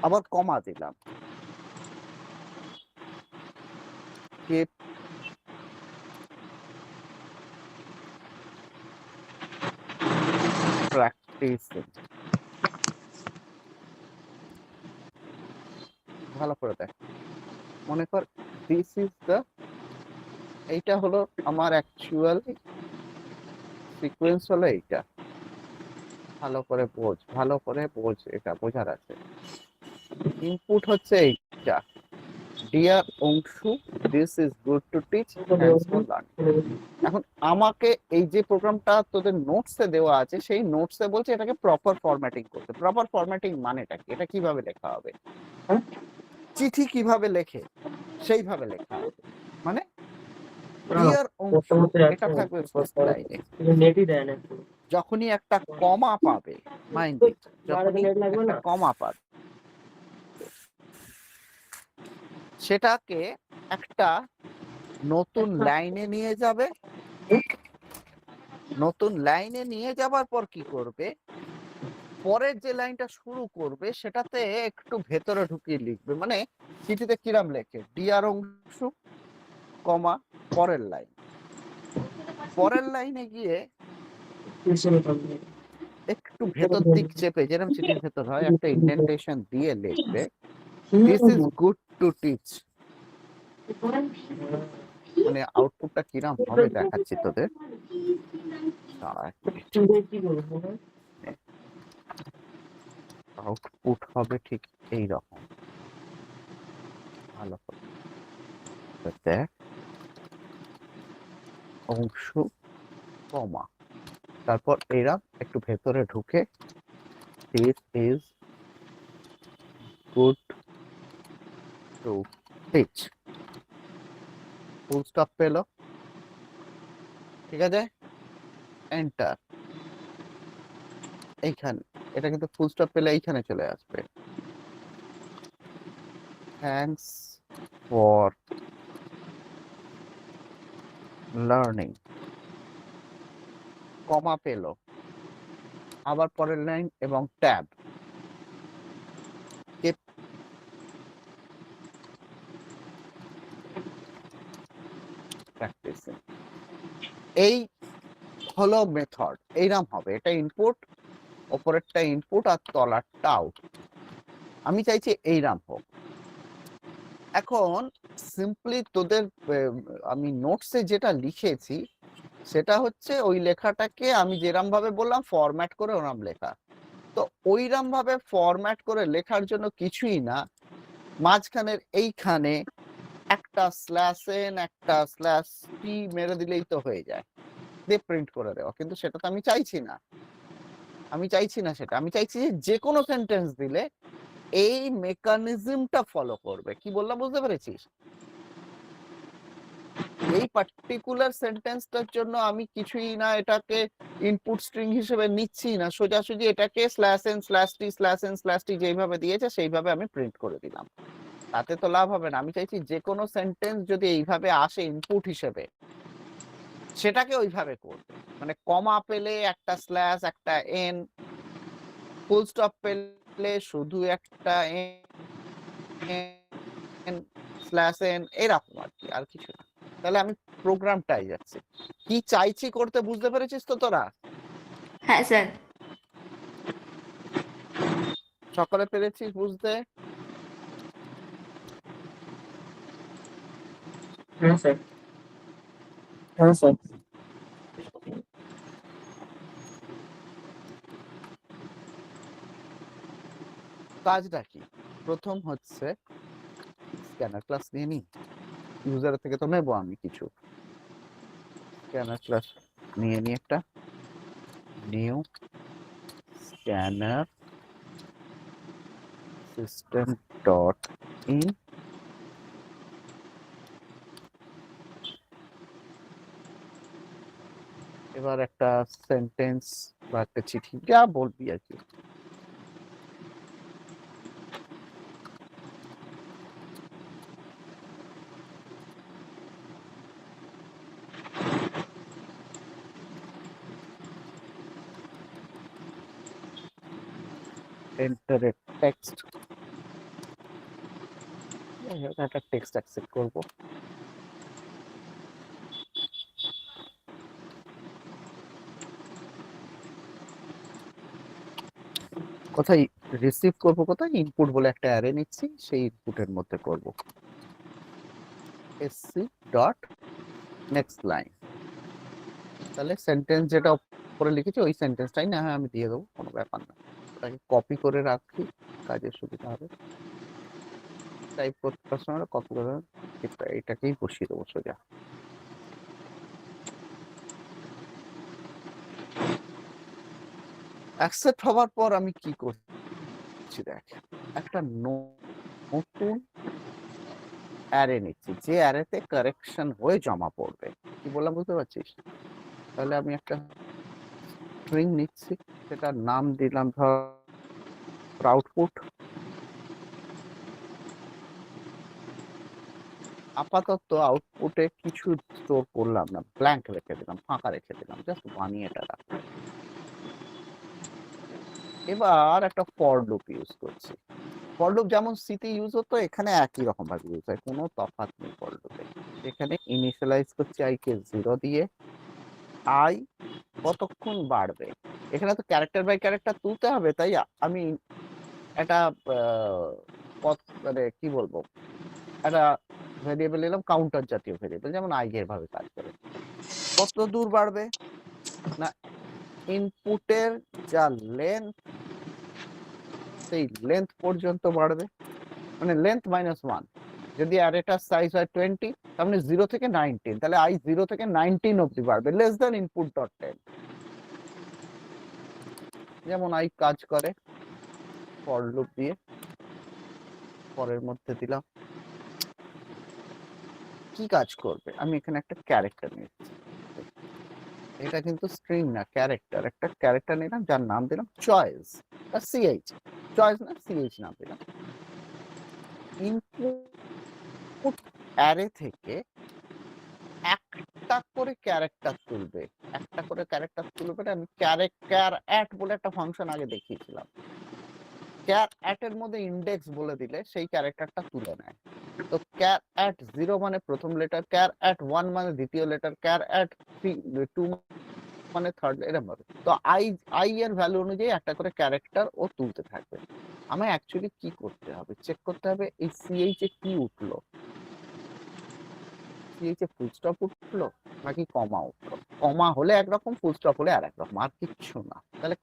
আবার কমা দিলাম, keep practicing। ভালো করে দেখ, মনে কর দিস ইজ দ্য, এইটা হলো আমার অ্যাকচুয়াল সিকোয়েন্স হলো এইটা, ভালো করে বোঝ, ভালো করে বোঝ, এটা বোঝার আছে। ইনপুট হচ্ছে এইটা, dear Anshu, this is good to teach, thanks for learning. এখন আমাকে এই যে প্রোগ্রামটা তোদের নোটসে দেওয়া আছে, সেই নোটসে বলছে এটাকে প্রপার ফরম্যাটিং করতে। প্রপার ফরম্যাটিং মানেটা কি, এটা কিভাবে লেখা হবে, চিঠি কিভাবে লেখে সেইভাবে লেখা হবে, মানে ডিয়ার অংশু এটা থাকবে ফার্স্ট লাইনে, যখনই একটা কমা পাবে, মাইন্ড ইট, যখনই একটা কমা পাবে সেটাকে একটা নতুন লাইনে নিয়ে যাবে, নতুন লাইনে নিয়ে যাবার পর কি করবে, পরের যে লাইনটা শুরু করবে সেটাতে একটু ভেতরে ঢুকিয়ে লিখবে, মানে চিঠিতে কিরাম লেখে, ডিয়ার অংশু কমা পরের লাইন, পরের লাইনে গিয়ে একটু ভেতর দিক চেপে, যেরকম চিঠির ভেতর হয়, একটা ইন্ডেন্টেশন দিয়ে লিখবে this is good to teach. মানে আউটপুটটা কিরাম হবে দেখাচ্ছি তোদের, আউটপুট হবে ঠিক এই রকম, ভালো করে দেখ, অংশ কমা, তারপর এরা একটু ভেতরে ঢুকে this is good to teach, full stop পেলো, ঠিক আছে? এন্টার, এইখানে এটা কিন্তু ফুল স্টপ পেলে এইখানে চলে আসবে। থ্যাঙ্কস ফর লার্নিং, কমা পেলো, আবার পরের লাইন এবং ট্যাব। প্র্যাকটিসিং, এই হলো মেথড। এইরাম হবে, এটা ইনপুট, ওপরেরটা ইনপুট আর তলারটা আউট। আমি চাইছি এইরাম হোক। এখন সিম্পলি তোদের আমি নোটসে যেটা লিখেছি সেটা হচ্ছে ওই লেখাটাকে আমি যেরাম ভাবে বললাম ফরম্যাট করে ওরাম লেখা। তো ওইরাম ভাবে ফরম্যাট করে লেখার জন্য কিছুই না, মাঝখানের এইখানে একটা স্ল্যাশ এন একটা স্ল্যাশ টি মেরে দিলেই তো হয়ে যায়, দিয়ে প্রিন্ট করে দেওয়া। কিন্তু সেটা তো আমি চাইছি না, আমি চাইছি না সেটা। আমি চাইছি যে কোনো সেন্টেন্স দিলে এই মেকানিজমটা ফলো করবে। কি বললাম বুঝতে পেরেছিস? এই পার্টিকুলার সেন্টেন্সটার জন্য আমি কিছুই না এটাকে ইনপুট স্ট্রিং হিসেবে নিচ্ছি না, সোজাসুজি এটাকে slash N slash T slash N slash T যেইভাবে দিয়েছে সেইভাবে আমি প্রিন্ট করে দিলাম। তাতে তো লাভ হবে না। আমি চাইছি যে কোনো সেন্টেন্স যদি এইভাবে আসে ইনপুট হিসেবে সেটাকে ওইভাবে করবে। মানে কমা পেলে একটা স্ল্যাশ একটা এন, ফুল স্টপ পেলে শুধু একটা এন স্ল্যাশ এন, এরকম আর কি, আর কিছু না। তাহলে আমি প্রোগ্রামটাই যাচ্ছি, কি চাইছি করতে বুঝতে পেরেছিস তো তোরা? হ্যাঁ স্যার। সকালে পেরেছিস বুঝতে? হ্যাঁ স্যার। হ্যাঁ স্যার। কাজটা কি? প্রথম হচ্ছে স্ক্যানার ক্লাস নিয়ে নি, ইউজারের থেকে তো নেবো আমি কিছু। স্ক্যানার ক্লাস নিয়ে নি, একটা new scanner system dot in, এবার একটা সেন্টেন্স বা একটা চিঠি যা বলবি আর কি। এন্টার এ টেক্সট, একটা টেক্সট অ্যাকসেপ্ট করবো। কোথায় রিসিভ করব, কোথায় ইনপুট বলে একটা অ্যারে নিচ্ছি, সেই ইনপুটের মধ্যে করব এসসি ডট নেক্সট লাইন। তাহলে সেন্টেন্স যেটা উপরে লিখেছি ওই সেন্টেন্সটাই না হয় আমি দিয়ে দেবো, কোনো ব্যাপার না। ওটাকে কপি করে রাখি, কাজের সুবিধা হবে। টাইপ করতে সময় কপি করে এটাকেই বসিয়ে দেবো সোজা। অ্যাকসেপ্ট হওয়ার পর আমি কি করছি দেখ, একটা নতুন অ্যারে নিচ্ছি, যে অ্যারেতে কারেকশন হয়ে জমা পড়বে। কি বললাম বুঝতে পারছিস? তাহলে আমি একটা স্ট্রিং নিচ্ছি, সেটার নাম দিলাম ধর আউটপুট। আপাতত আউটপুটে কিছু স্টোর করলাম না, ব্ল্যাঙ্ক রেখে দিলাম, ফাঁকা রেখে দিলাম, জাস্ট বানিয়ে এটা রাখলাম। এবার একটা ফর লুপ ইউজ করছি। ফর লুপ যেমন সিতে ইউজ হতো এখানে একই রকম ভাবে ইউজ হয়, কোনো তফাৎ নেই ফর লুপে। এখানে ইনিশিয়ালাইজ করছি আই কে 0 দিয়ে, আই কতক্ষণ বাড়বে, এখানে তো ক্যারেক্টার বাই ক্যারেক্টার তুলতে হবে, তাই আমি একটা মানে কি বলবো, একটা ভেরিয়েবল নিলাম, কাউন্টার জাতীয় ভেরিয়েবল, যেমন আই এর ভাবে কাজ করে। কত দূর বাড়বে না, ইনপুটের যা লেন্থ সেই লেন্থ পর্যন্ত বাড়বে, মানে লেন্থ -1। যদি অ্যারেটার সাইজ হয় 20, তার মানে 0 থেকে 19, তাহলে আই 0 থেকে 19 অব্দি বাড়বে, লেস দেন ইনপুট ডট 10। যেমন আই কাজ করে ফর লুপ দিয়ে, পরের মধ্যে দিলাম কি কাজ করবে, আমি এখানে একটা ক্যারেক্টার নিচ্ছি, এটা কিন্তু স্ট্রিং না, ক্যারেক্টার। একটা ক্যারেক্টার নিলাম যার নাম দিলাম চয়েস, সিএইচ, চয়েস না সিএইচ নাম দিলাম। ইনপুট অ্যারে থেকে একটা করে ক্যারেক্টার তুলবে, একটা করে ক্যারেক্টার তুলবে। আমি ক্যার অ্যাট বলে একটা ফাংশন আগে দেখিয়েছিলাম। ক্যার অ্যাট এর মধ্যে ইন্ডেক্স বলে দিলে সেই ক্যারেক্টারটা তুলে নেয়। তো ক্যার অ্যাট 0 মানে প্রথম লেটার, ক্যার অ্যাট 1 মানে দ্বিতীয় লেটার, ক্যার অ্যাট 2 মানে থার্ড, এরকম ভাবে। তো আই এর ভ্যালু অনুযায়ী একটা করে ক্যারেক্টার ও তুলতে থাকবে। আমায় অ্যাকচুয়ালি কি করতে হবে, চেক করতে হবে এই সিএইচ এ কি উঠলো, সিএইচ এ ফুল স্টপ উঠলো নাকি কমা উঠলো। কমা হলে একরকম, ফুল স্টপ হলে আর একরকম, আর কিচ্ছু না। তাহলে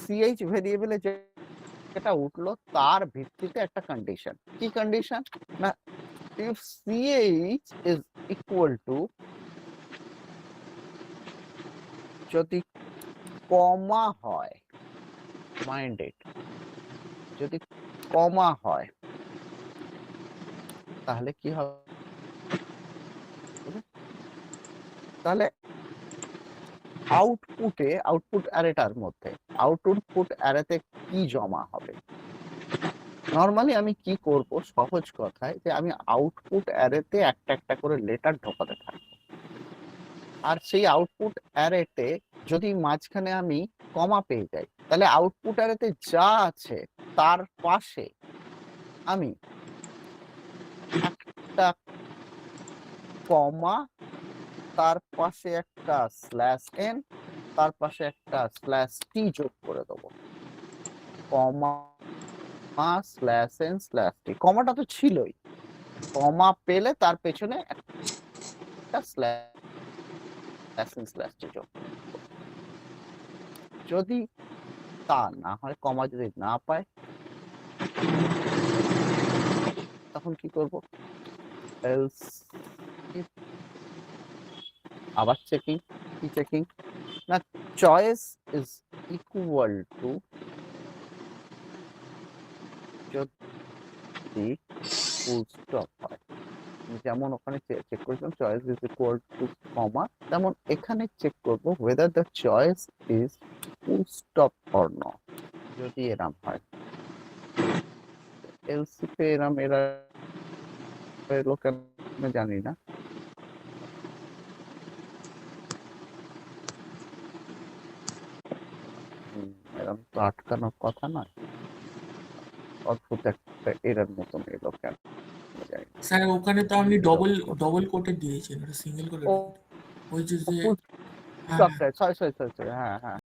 সিএইচ ভেরিয়েবলে যেটা উঠলো তার ভিত্তিতে একটা কন্ডিশন। কি কন্ডিশন না, if ch is equal to, যদি কমা হয়, মাইন্ড ইট, যদি কমা হয় তাহলে কি হবে, তাহলে আউটপুট অ্যারেটার মধ্যে আউটপুট অ্যারেতে কি জমা হবে। নরমালি আমি কি করব, সহজ কথায়, যে আমি আউটপুট অ্যারেতে একটা একটা করে লেটার ঢোকাতে থাকবো। আর সেই আউটপুট অ্যারেতে যদি মাঝখানে আমি কমা পেয়ে যাই, তাহলে আউটপুট অ্যারেতে যা আছে তার পাশে আমি একটা কমা, তার পাশে একটা স্ল্যাশ এন, তার পাশে একটা স্ল্যাশ টি যোগ করে দেবো। কমা স্ল্যাশ এন স্ল্যাশ টি, কমাটা তো ছিলই, কমা পেলে তার পেছনে একটা স্ল্যাশ এন স্ল্যাশ টি যোগ। যদি তা না হয়, কমা যদি না পায়, তখন কি করব, এলস, আবার চেকিং। কি চেকিং না, চয়েস ইজ ইকুয়াল টু, যদি ফুল স্টপ হয়, যেমন ওখানে চেক করেছিলাম choice is equal to comma, তেমন এখানে চেক করব whether the choice is full stop or not। যদি এরম হয়, এলসি তে এরম এলো কেন আমি জানি না। এরম তো আটকানোর কথা নয়, অদ্ভুত একটা এরর মতন এলো কেন জানি না। স্যার ওখানে তো আপনি ডবল কোটে দিয়েছেন, ওটা সিঙ্গেল কোটে ও ওই যে ফুল হ্যাঁ স্টপ, সরি, হ্যাঁ হ্যাঁ।